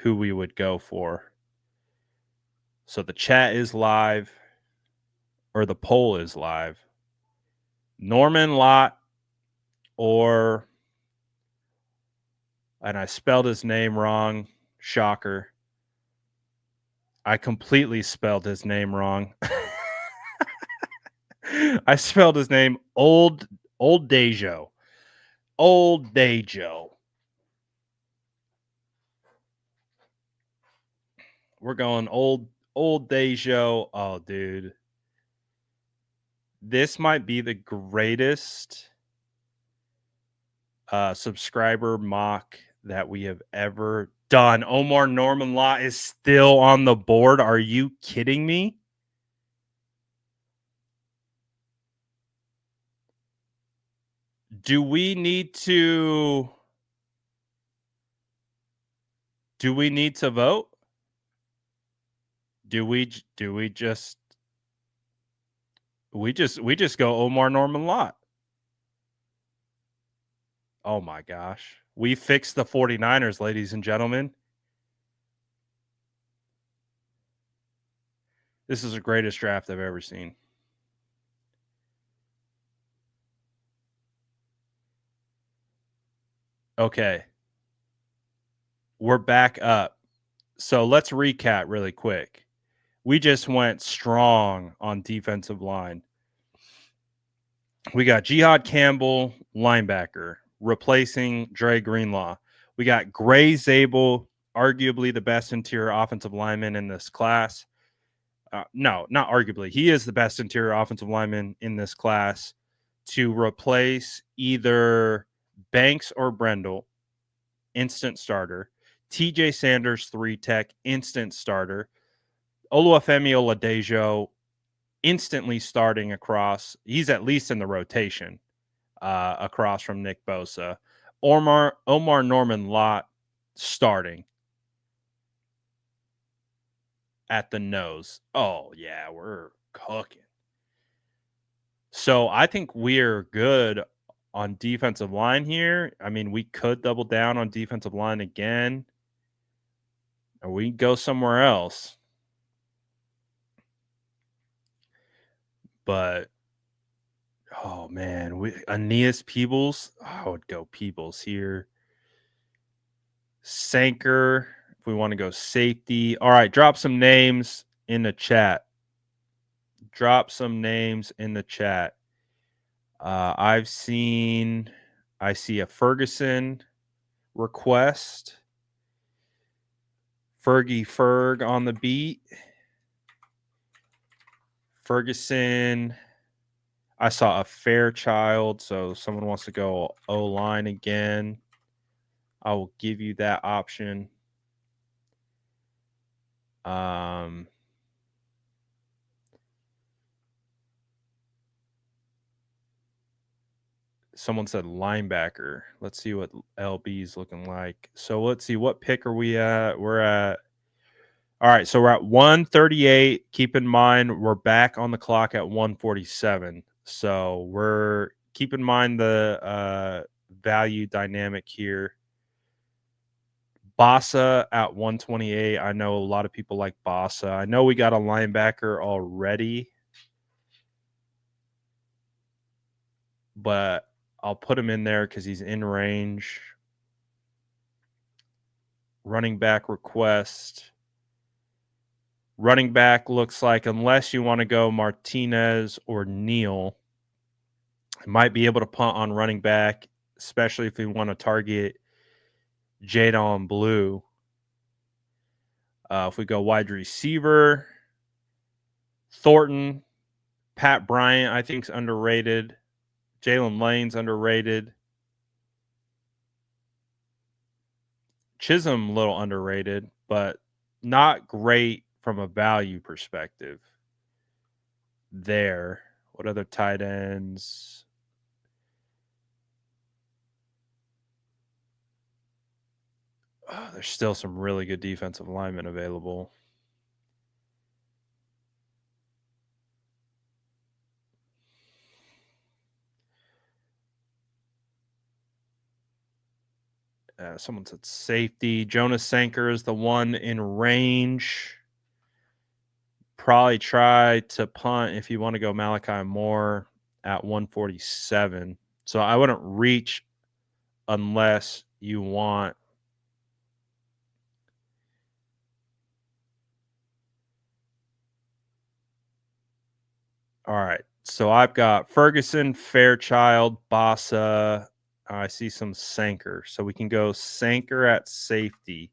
who we would go for. So the chat is live, or the poll is live. Norman Lott, or, and I spelled his name wrong. Shocker. I completely spelled his name wrong. I spelled his name Old Dejo. Old Dejo. We're going old Dejo. Oh, dude. This might be the greatest subscriber mock that we have ever done. Omar Norman Law is still on the board. Are you kidding me? Do we need to vote? Do we just go Omar Norman Lott? Oh my gosh. We fixed the 49ers, ladies and gentlemen. This is the greatest draft I've ever seen. Okay. We're back up. So let's recap really quick. We just went strong on defensive line. We got Jihad Campbell, linebacker, replacing Dre Greenlaw. We got Gray Zabel, arguably the best interior offensive lineman in this class. No, not arguably. He is the best interior offensive lineman in this class to replace either Banks or Brendel, instant starter. TJ Sanders, 3-tech, instant starter. Oluwafemi Oladejo, instantly starting across. He's at least in the rotation across from Nick Bosa. Omar Norman Lott starting at the nose. Oh, yeah, we're cooking. So I think we're good on defensive line here. I mean, we could double down on defensive line again, or we go somewhere else. But oh man, Aeneas Peebles. I would go Peebles here. Sanker, if we want to go safety. All right, drop some names in the chat. Drop some names in the chat. I see a Ferguson request. Fergie Ferg on the beat. Ferguson. I saw a Fairchild, so someone wants to go O-line again. I will give you that option. Someone said linebacker. Let's see what LB is looking like. So let's see, what pick are we at? We're at, all right, so we're at 138. Keep in mind, we're back on the clock at 147. So we're, keep in mind the value dynamic here. Bossa at 128. I know a lot of people like Bossa. I know we got a linebacker already, but I'll put him in there because he's in range. Running back request. Running back looks like, unless you want to go Martinez or Neal, I might be able to punt on running back, especially if we want to target Jadon Blue. If we go wide receiver, Thornton, Pat Bryant, I think is underrated. Jalen Lane's underrated. Chisholm, a little underrated, but not great from a value perspective. There. What other tight ends? Oh, there's still some really good defensive linemen available. Someone said safety. Jonas Sanker is the one in range. Probably try to punt if you want to go Malachi Moore at 147. So I wouldn't reach unless you want. All right. So I've got Ferguson, Fairchild, Bossa. I see some Sanker. So we can go Sanker at safety.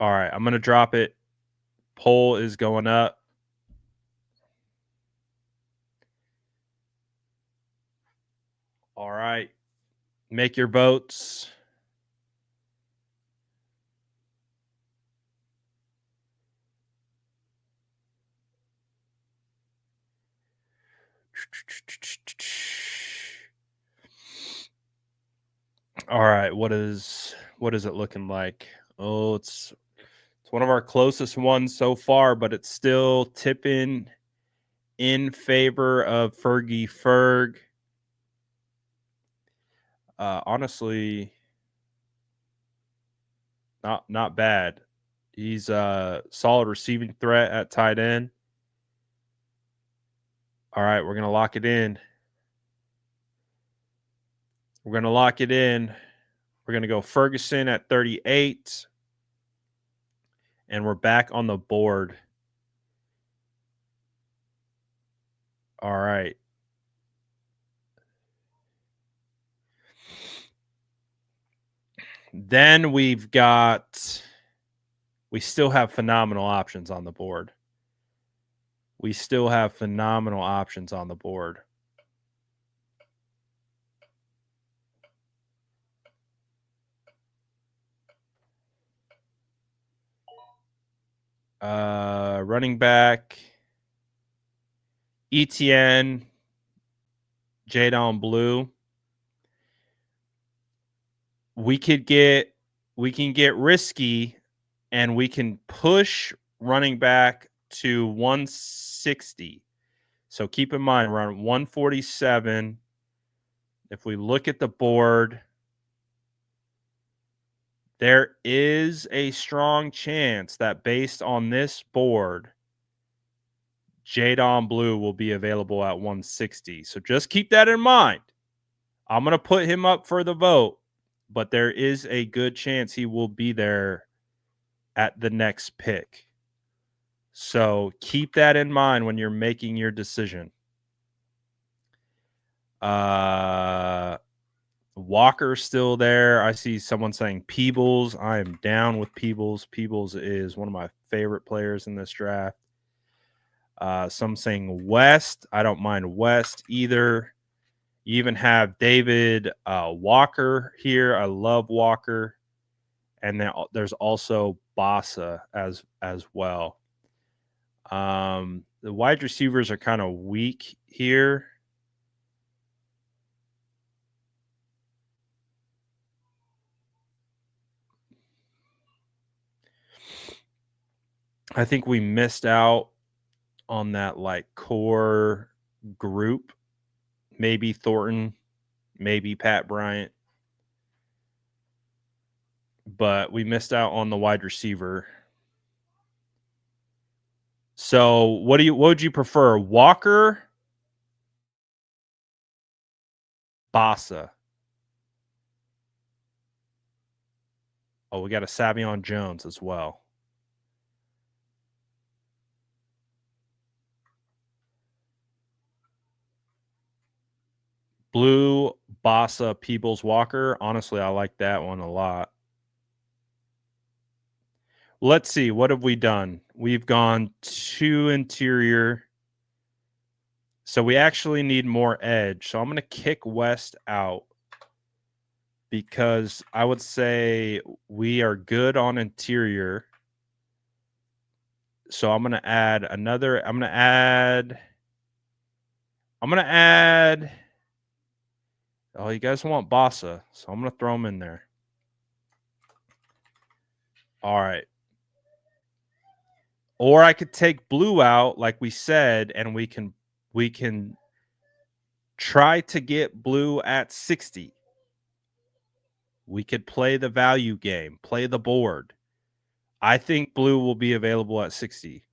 All right. I'm going to drop it. Poll is going up. All right. Make your votes. All right, what is it looking like? Oh, it's one of our closest ones so far, but it's still tipping in favor of Fergie Ferg. Honestly, not bad. He's a solid receiving threat at tight end. All right, we're gonna lock it in. We're gonna lock it in. We're gonna go Ferguson at 38, and we're back on the board. All right. Then we still have phenomenal options on the board. We still have phenomenal options on the board. Running back, ETN, Jadon Blue. We can get risky, and we can push running back to 160. So keep in mind, we're on 147. If we look at the board, there is a strong chance that based on this board, Jadon Blue will be available at 160. So just keep that in mind. I'm going to put him up for the vote, but there is a good chance he will be there at the next pick. So keep that in mind when you're making your decision. Walker's still there. I see someone saying Peebles. I am down with Peebles. Peebles is one of my favorite players in this draft. Some saying West. I don't mind West either. You even have David Walker here. I love Walker. And then there's also Bossa as well. The wide receivers are kind of weak here. I think we missed out on that like core group. Maybe Thornton, maybe Pat Bryant. But we missed out on the wide receiver. So what would you prefer? Walker, Bossa. Oh, we got a Savion Jones as well. Blue, Bossa, Peebles, Walker. Honestly, I like that one a lot. Let's see. What have we done? We've gone 2 interior. So we actually need more edge. So I'm going to kick West out because I would say we are good on interior. So I'm going to add I'm going to add. Oh, you guys want Bossa, so I'm going to throw him in there. All right. Or I could take Blue out, like we said, and we can try to get Blue at 60. We could play the value game, play the board. I think Blue will be available at 60.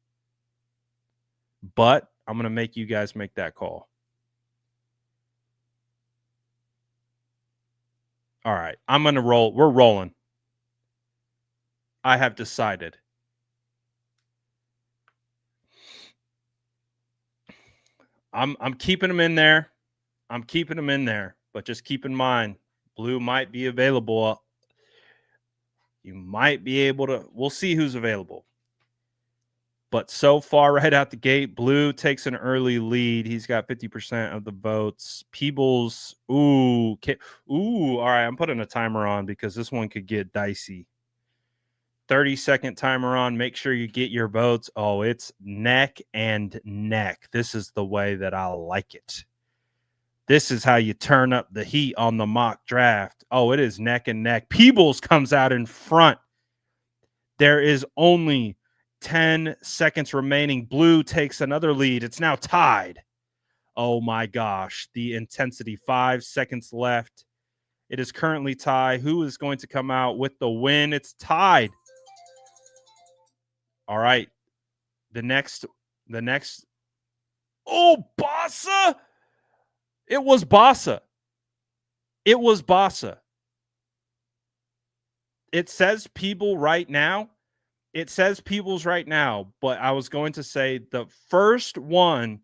But I'm going to make you guys make that call. All right. I'm going to roll. We're rolling. I have decided. I'm keeping him in there. I'm keeping him in there. But just keep in mind, Blue might be available. You might be able to. We'll see who's available. But so far, right out the gate, Blue takes an early lead. He's got 50% of the votes. Peebles, all right, I'm putting a timer on because this one could get dicey. 30-second timer on. Make sure you get your votes. Oh, it's neck and neck. This is the way that I like it. This is how you turn up the heat on the mock draft. Oh, it is neck and neck. Peebles comes out in front. There is only 10 seconds remaining. Blue takes another lead. It's now tied. Oh my gosh. The intensity. 5 seconds left. It is currently tied. Who is going to come out with the win? It's tied. All right. The next. Oh, Bossa. It was Bossa. It says Peebles right now. But I was going to say the first one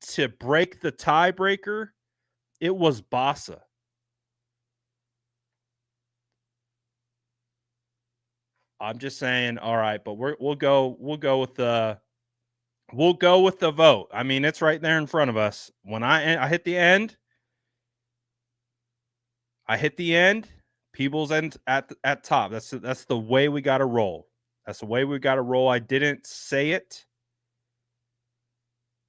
to break the tiebreaker, it was Bossa. I'm just saying, all right, but we'll go with the vote. I mean, it's right there in front of us. When I hit the end, Peebles ends at top. That's the way we got to roll. That's the way we got to roll. I didn't say it.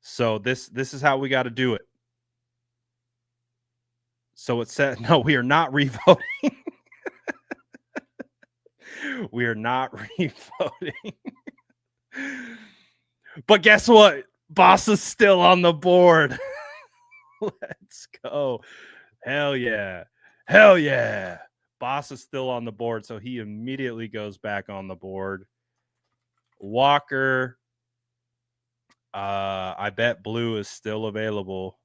So this is how we got to do it. So it said, no, we are not revoting. We are not revoting. But guess what? Boss is still on the board. Let's go. Hell yeah. Boss is still on the board, so he immediately goes back on the board. Walker. I bet Blue is still available.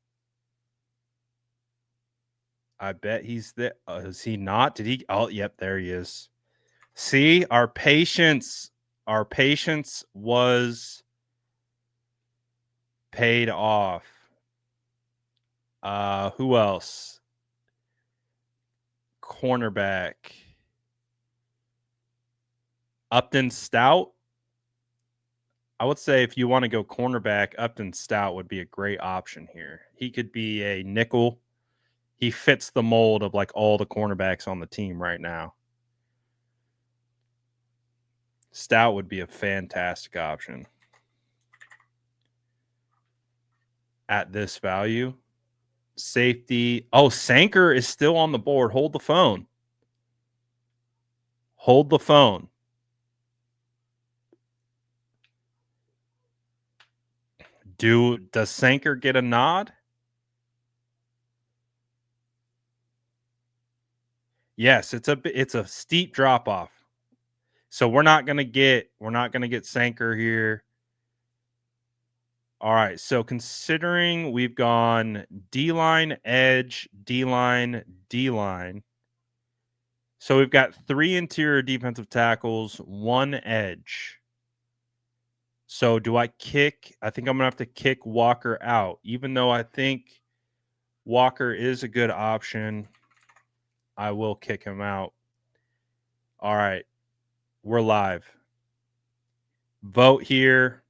I bet he's there. Is he not? Did he? Oh, yep, there he is. See, our patience was paid off. Who else? Cornerback. Upton Stout. I would say if you want to go cornerback, Upton Stout would be a great option here. He could be a nickel. He fits the mold of like all the cornerbacks on the team right now. Stout would be a fantastic option at this value. Safety. Oh, Sanker is still on the board. Hold the phone. Does Sanker get a nod? Yes, it's a steep drop off. So we're not gonna get Sanker here. All right. So considering we've gone D-line, edge, D-line, D-line. So we've got 3 interior defensive tackles, 1 edge. So do I kick? I think I'm going to have to kick Walker out. Even though I think Walker is a good option, I will kick him out. All right. We're live. Vote here.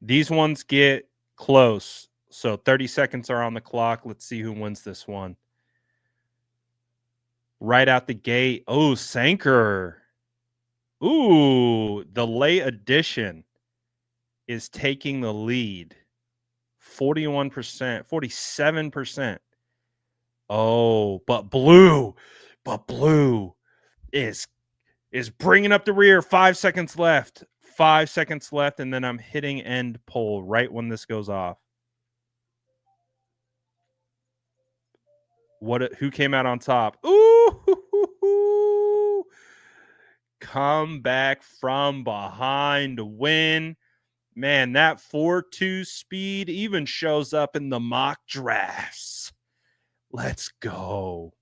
These ones get close. So 30 seconds are on the clock. Let's see who wins this one. Right out the gate. Oh, Sanker. Ooh, the late addition is taking the lead. 41%, 47%. Oh, but blue is bringing up the rear. 5 seconds left. 5 seconds left, and then I'm hitting end pole right when this goes off. Who came out on top? Ooh! Come back from behind to win. Man, that 4.2 speed even shows up in the mock drafts. Let's go.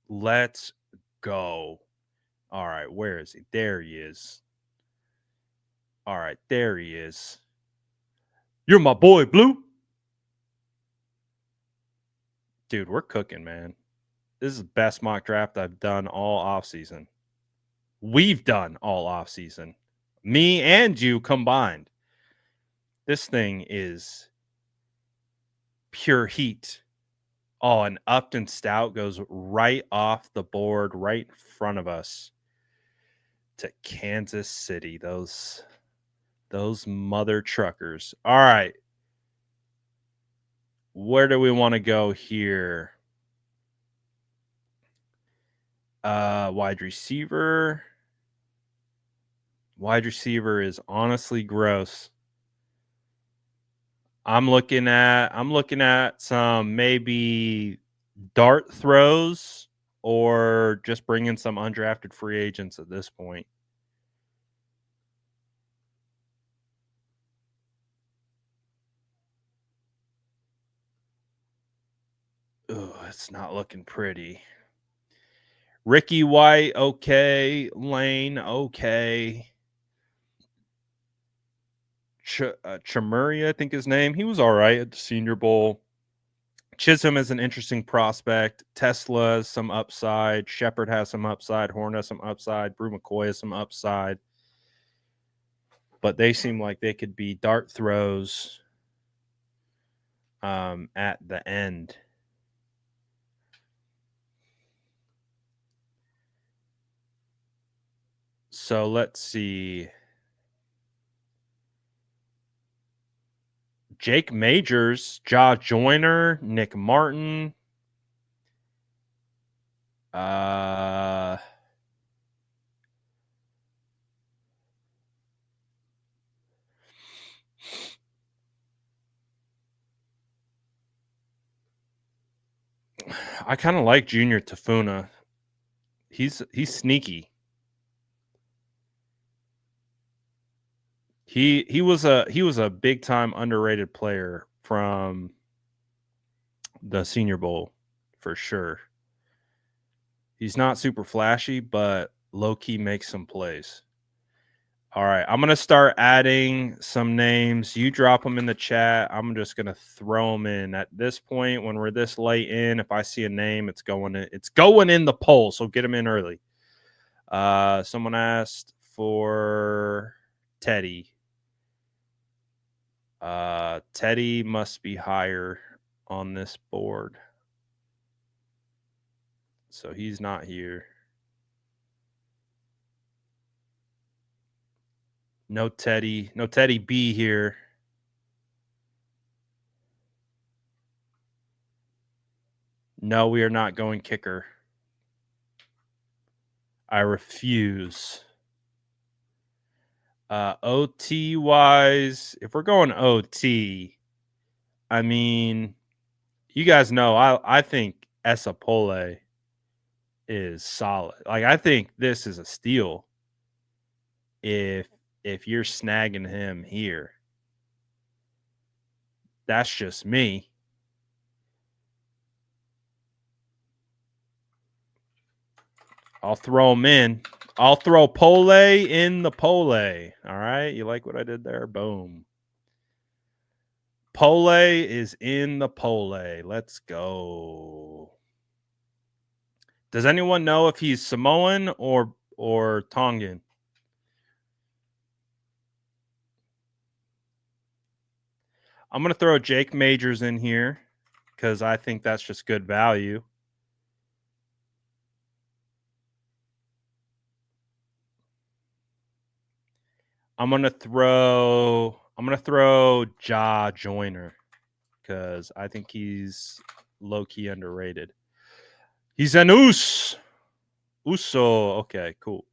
Let's go. All right, where is he? There he is. All right, there he is. You're my boy, Blue. Dude, we're cooking, man. This is the best mock draft I've done all offseason. We've done all offseason. Me and you combined. This thing is pure heat. Oh, and Upton Stout goes right off the board, right in front of us to Kansas City. Those mother truckers. All right. Where do we want to go here? Wide receiver. Wide receiver is honestly gross. I'm looking at some maybe dart throws or just bringing some undrafted free agents at this point. Oh, it's not looking pretty. Ricky White, okay. Lane, okay. Chamuri, I think his name. He was all right at the Senior Bowl. Chisholm is an interesting prospect. Tesla has some upside. Shepard has some upside. Horn has some upside. Brew McCoy has some upside. But they seem like they could be dart throws at the end. So let's see. Jake Majors, Josh Joyner, Nick Martin. I kind of like Junior Tafuna. He's sneaky. He was a big time underrated player from the Senior Bowl for sure. He's not super flashy, but low key makes some plays. All right, I'm gonna start adding some names. You drop them in the chat. I'm just gonna throw them in. At this point, when we're this late in, if I see a name, it's going in the poll. So get them in early. Someone asked for Teddy. Teddy must be higher on this board. So he's not here. No Teddy B here. No, we are not going kicker. I refuse. OT wise, if we're going OT, I mean, you guys know I think Esapole is solid. Like I think this is a steal if you're snagging him here. That's just me. I'll throw him in. I'll throw Pole in the Pole. All right. You like what I did there? Boom. Pole is in the Pole. Let's go. Does anyone know if he's Samoan or Tongan? I'm going to throw Jake Majors in here because I think that's just good value. I'm going to throw I'm going to throw Ja Joyner because I think he's low-key underrated. He's an Uso. Okay, cool.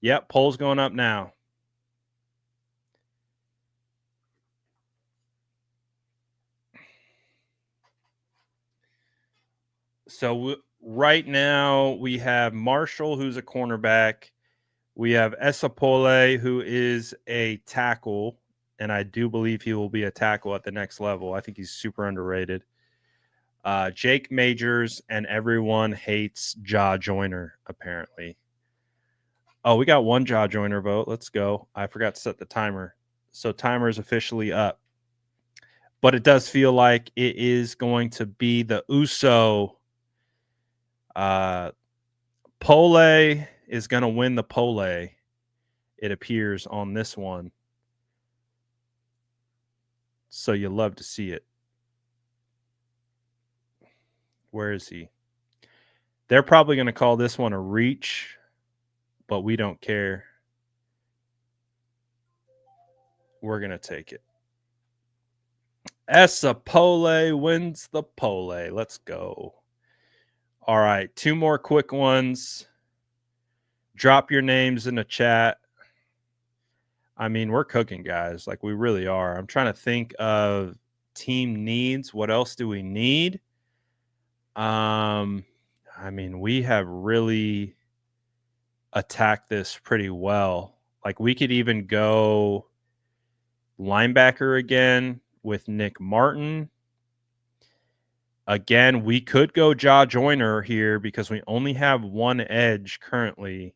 Yep, poll's going up now. So right now we have Marshall, who's a cornerback. We have Esapole, who is a tackle, and I do believe he will be a tackle at the next level. I think he's super underrated. Jake Majors, and everyone hates Ja Joyner, apparently. Oh, we got one Ja Joyner vote. Let's go. I forgot to set the timer. So timer is officially up. But it does feel like it is going to be the Uso. Pole is going to win the pole, it appears, on this one. So you love to see it. Where is he? They're probably going to call this one a reach, but we don't care. We're going to take it. Esapole wins the pole. Let's go. All right, 2 more quick ones. Drop your names in the chat. I mean, we're cooking, guys. Like, we really are. I'm trying to think of team needs. What else do we need? I mean, we have really attacked this pretty well. Like, we could even go linebacker again with Nick Martin. Again, we could go Ja Joyner here because we only have one edge currently.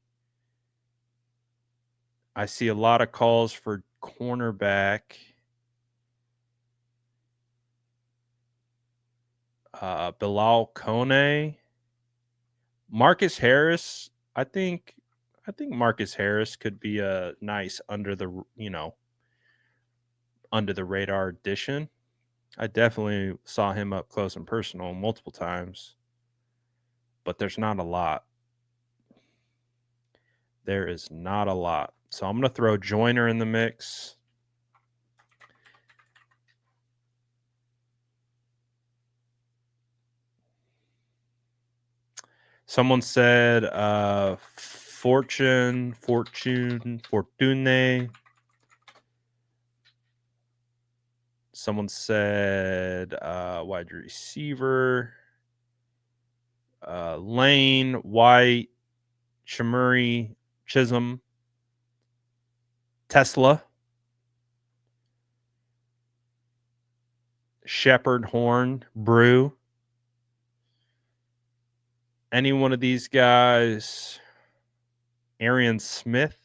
I see a lot of calls for cornerback. Bilal Kone. Marcus Harris. I think Marcus Harris could be a nice under the radar addition. I definitely saw him up close and personal multiple times, but there's not a lot. There is not a lot. So I'm going to throw Joyner in the mix. Someone said Fortune. Someone said wide receiver. Lane, White, Chamuri, Chisholm, Tesla, Shepherd, Horn, Brew. Any one of these guys? Arian Smith.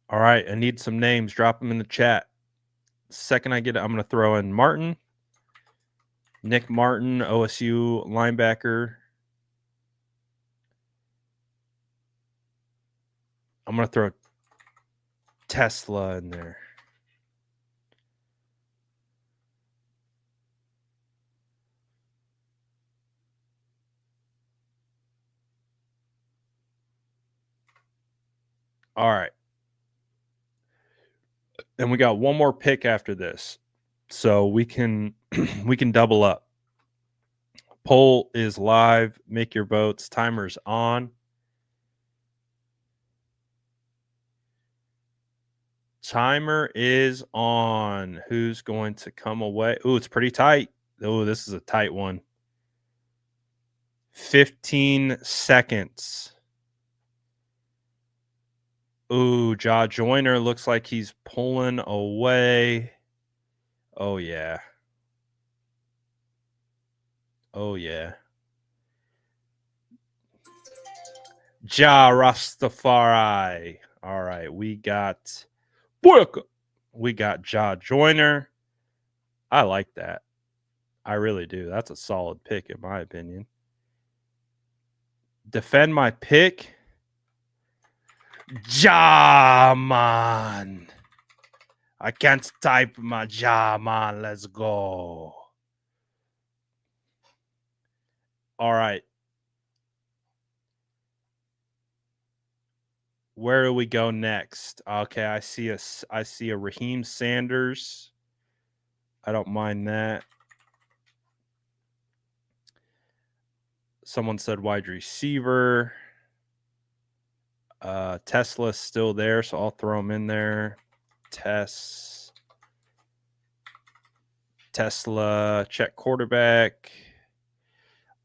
All right, I need some names. Drop them in the chat. Second I get it, I'm going to throw in Martin. Nick Martin, OSU linebacker. I'm going to throw Tesla in there. All right. And we got one more pick after this. So we can double up. Poll is live. Make your votes. Timer's on. Timer is on. Who's going to come away? Ooh, it's pretty tight. Oh, this is a tight one. 15 seconds. Ooh, Ja Joyner looks like he's pulling away. Oh, yeah. Oh, ja Rastafari. All right, we got Ja Joyner. I like that. I really do. That's a solid pick, in my opinion. Defend my pick. Ja, man. I can't type my Ja, man. Let's go. All right. Where do we go next? Okay, I see a Raheem Sanders. I don't mind that. Someone said wide receiver. Tesla's still there, so I'll throw him in there. Tesla, check quarterback.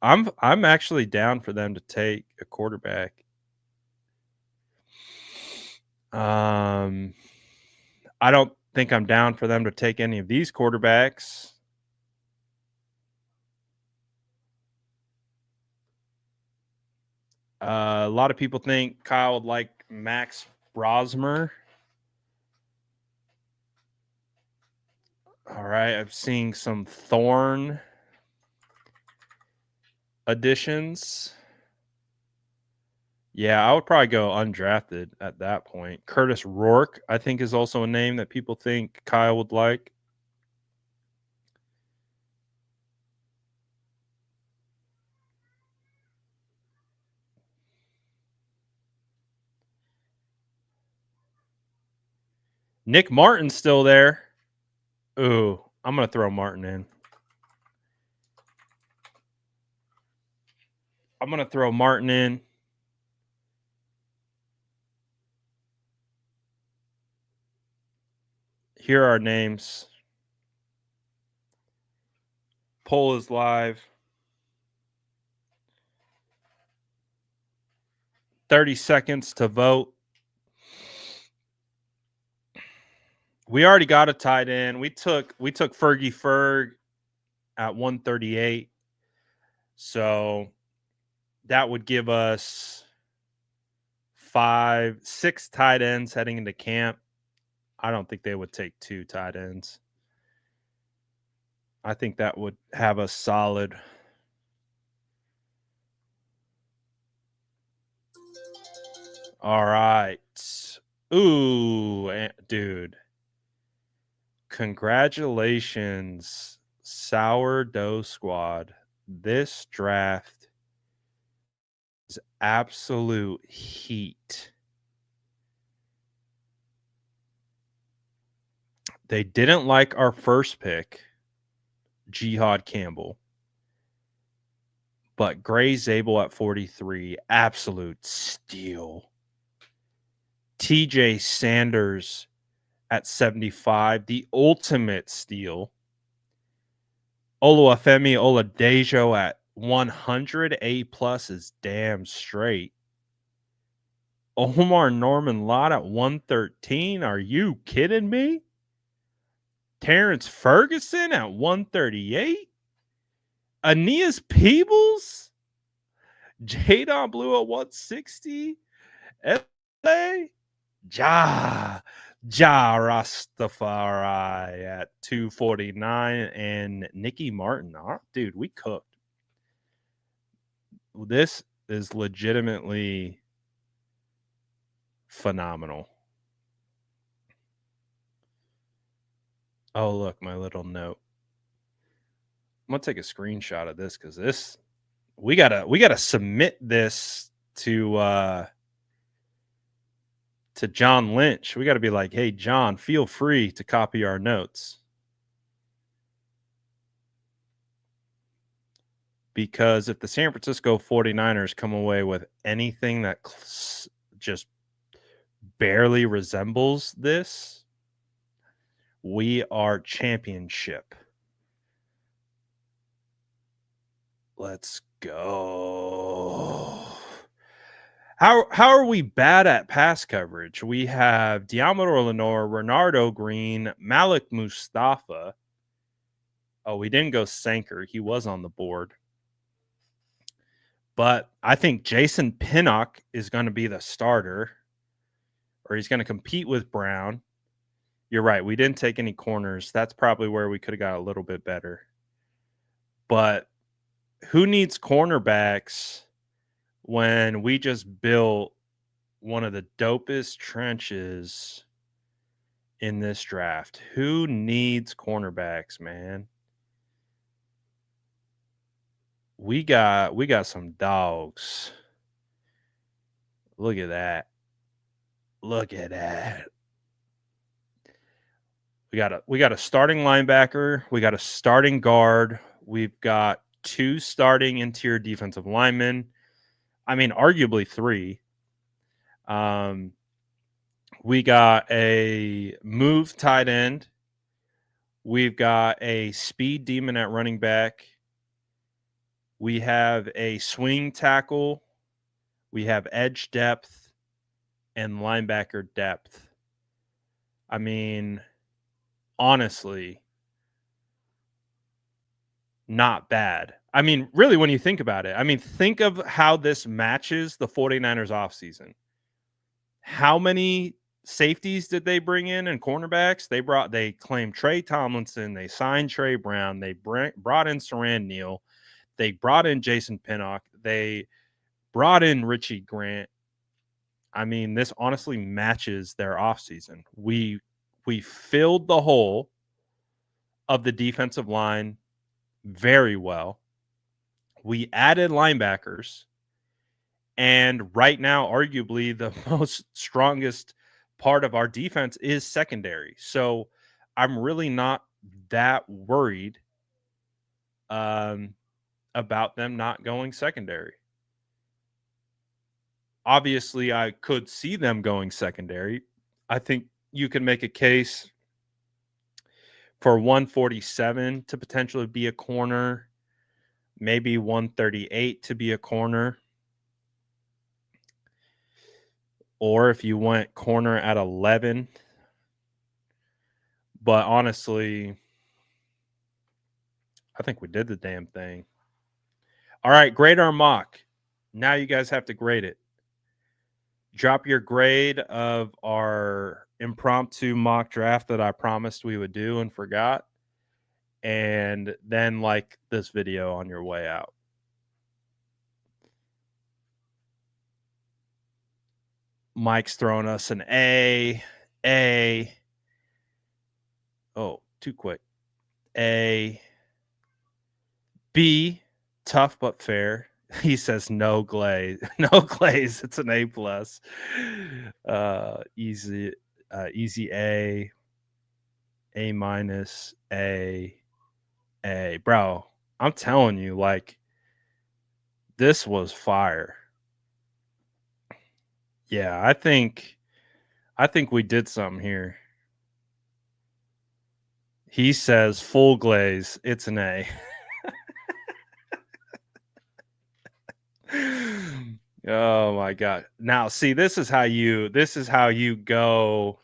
I'm actually down for them to take a quarterback. I don't think I'm down for them to take any of these quarterbacks. A lot of people think Kyle would like Max Brosmer. All right, I'm seeing some Thorn additions. Yeah, I would probably go undrafted at that point. Curtis Rourke, I think, is also a name that people think Kyle would like. Nick Martin's still there. Ooh, I'm going to throw Martin in. I'm going to throw Martin in. Here are our names. Poll is live. 30 seconds to vote. We already got a tight end. We took Fergie Ferg at 138. So that would give us 6 tight ends heading into camp. I don't think they would take 2 tight ends. I think that would have us solid. All right. Ooh, dude. Congratulations, Sourdough Squad. This draft is absolute heat. They didn't like our first pick, Jihad Campbell. But Gray Zabel at 43, absolute steal. TJ Sanders at 75, the ultimate steal. Oluwafemi Oladejo at 100, A+ is damn straight. Omar Norman Lott at 113, are you kidding me? Terrence Ferguson at 138? Aeneas Peebles? Jadon Blue at 160? LA? Ja Rastafari at 249 and Nicky Martin. Dude, we cooked. This is legitimately phenomenal. Oh, look, my little note. I'm gonna take a screenshot of this because this we gotta submit this to John Lynch. We gotta be like, hey John, feel free to copy our notes. Because if the San Francisco 49ers come away with anything that just barely resembles this, we are championship. Let's go. How are we bad at pass coverage? We have Diamador Lenore, Renardo Green, Malik Mustafa. Oh, we didn't go Sanker. He was on the board. But I think Jason Pinnock is going to be the starter, or he's going to compete with Brown. You're right. We didn't take any corners. That's probably where we could have got a little bit better. But who needs cornerbacks when we just built one of the dopest trenches in this draft? Who needs cornerbacks, man? We got some dogs. Look at that. Look at that. We got a starting linebacker, we got a starting guard, we've got 2 starting interior defensive linemen. I mean, arguably 3. Um, we got a move tight end. We've got a speed demon at running back. We have a swing tackle. We have edge depth and linebacker depth. I mean, honestly, not bad. I mean, really, when you think about it, I mean, think of how this matches the 49ers offseason. How many safeties did they bring in and cornerbacks? They claimed Trey Tomlinson, they signed Trey Brown, they brought in Saran Neal, they brought in Jason Pinnock, they brought in Richie Grant. I mean, this honestly matches their offseason. We filled the hole of the defensive line very well. We added linebackers, and right now, arguably the most strongest part of our defense is secondary. So I'm really not that worried um, about them not going secondary. Obviously, I could see them going secondary. I think you can make a case for 147 to potentially be a corner, maybe 138 to be a corner. Or if you went corner at 11. But honestly, I think we did the damn thing. All right, grade our mock. Now you guys have to grade it. Drop your grade of our impromptu mock draft that I promised we would do and forgot. And then like this video on your way out. Mike's throwing us an A. Oh, too quick. A. B. Tough but fair. He says no glaze. No glaze. It's an A plus. Easy A. A minus. A. Bro, I'm telling you, like, this was fire. Yeah, I think we did something here. He says full glaze. It's an A. Oh my god. Now, see, this is how you go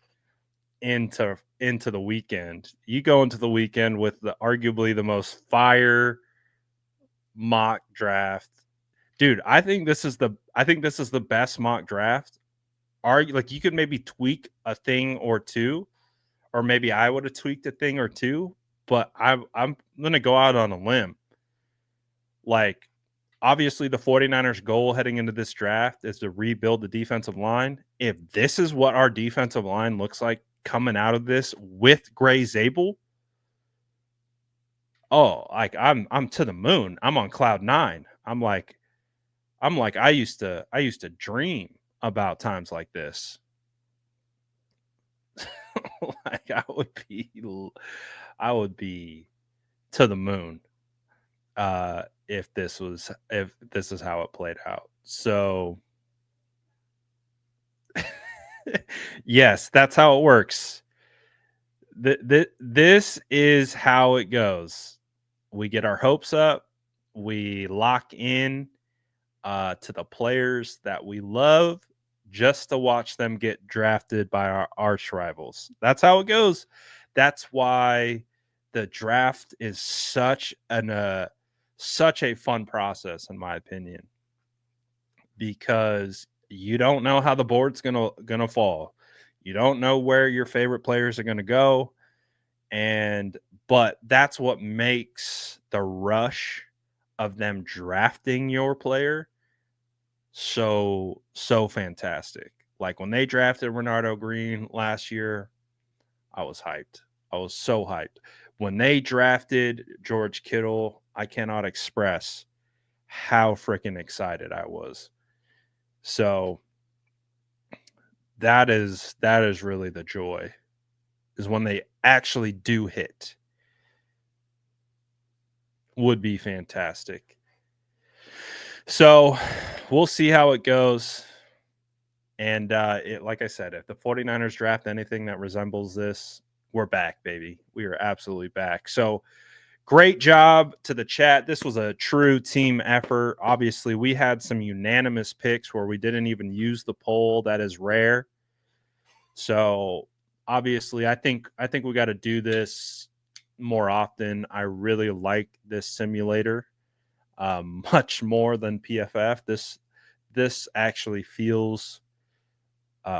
into the weekend. You go into the weekend with the arguably the most fire mock draft. Dude, I think this is the best mock draft. Like you could maybe tweak a thing or two, or maybe I would have tweaked a thing or two, but I'm going to go out on a limb. Like, obviously the 49ers goal heading into this draft is to rebuild the defensive line. If this is what our defensive line looks like coming out of this with Gray Zabel, oh, like I'm to the moon. I'm on cloud 9. I'm like I used to dream about times like this. Like I would be to the moon if this is how it played out. So yes, that's how it works. This is how it goes. We get our hopes up. We lock in to the players that we love just to watch them get drafted by our arch rivals. That's how it goes. That's why the draft is such a fun process, in my opinion, because you don't know how the board's gonna fall. You don't know where your favorite players are gonna go, but that's what makes the rush of them drafting your player so fantastic. Like when they drafted Renardo Green last year, I was hyped. I was so hyped. When they drafted George Kittle, I cannot express how freaking excited I was. So that is really the joy, is when they actually do hit. Would be fantastic. So we'll see how it goes. And like I said, if the 49ers draft anything that resembles this, we're back, baby. We are absolutely back. So great job to the chat. This was a true team effort. Obviously, we had some unanimous picks where we didn't even use the poll. That is rare. So obviously, I think we got to do this more often. I really like this simulator much more than PFF. This actually feels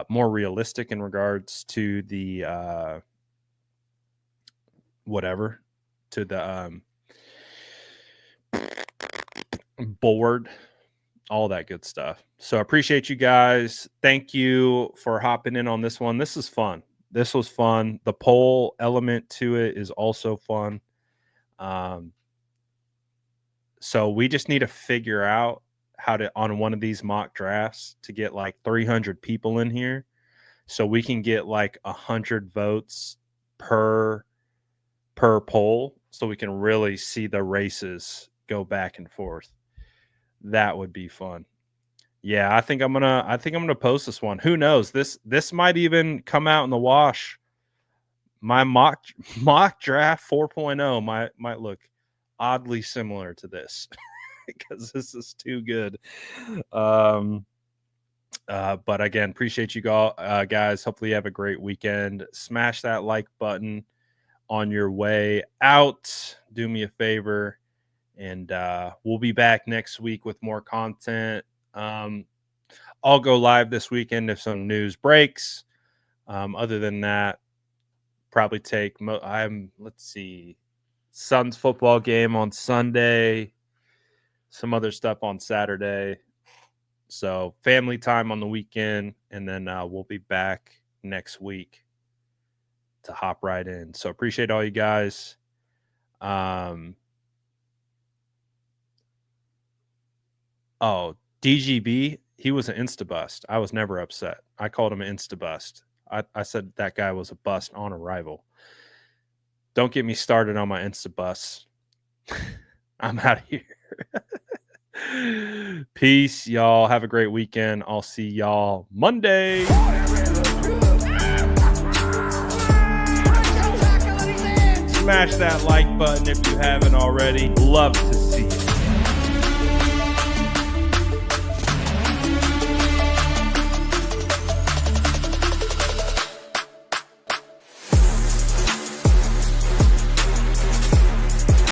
more realistic in regards to the to the board, all that good stuff. So appreciate you guys. Thank you for hopping in on this one. This is fun. This was fun. The poll element to it is also fun. So we just need to figure out how to, on one of these mock drafts, to get like 300 people in here so we can get like 100 votes per poll, so we can really see the races go back and forth. That would be fun. Yeah, I think I'm gonna post this one. Who knows? This might even come out in the wash. My mock draft 4.0 might look oddly similar to this because this is too good. But again, appreciate you guys. Hopefully you have a great weekend. Smash that like button on your way out. Do me a favor, and we'll be back next week with more content. I'll go live this weekend if some news breaks. Other than that, probably take let's see, Suns football game on Sunday, some other stuff on Saturday. So family time on the weekend, and then we'll be back next week to hop right in. So appreciate all you guys. DGB, he was an insta bust. I was never upset. I called him an insta bust. I said that guy was a bust on arrival. Don't get me started on my insta bust. I'm out of here. Peace, y'all. Have a great weekend. I'll see y'all Monday. Smash that like button if you haven't already. Love to see you.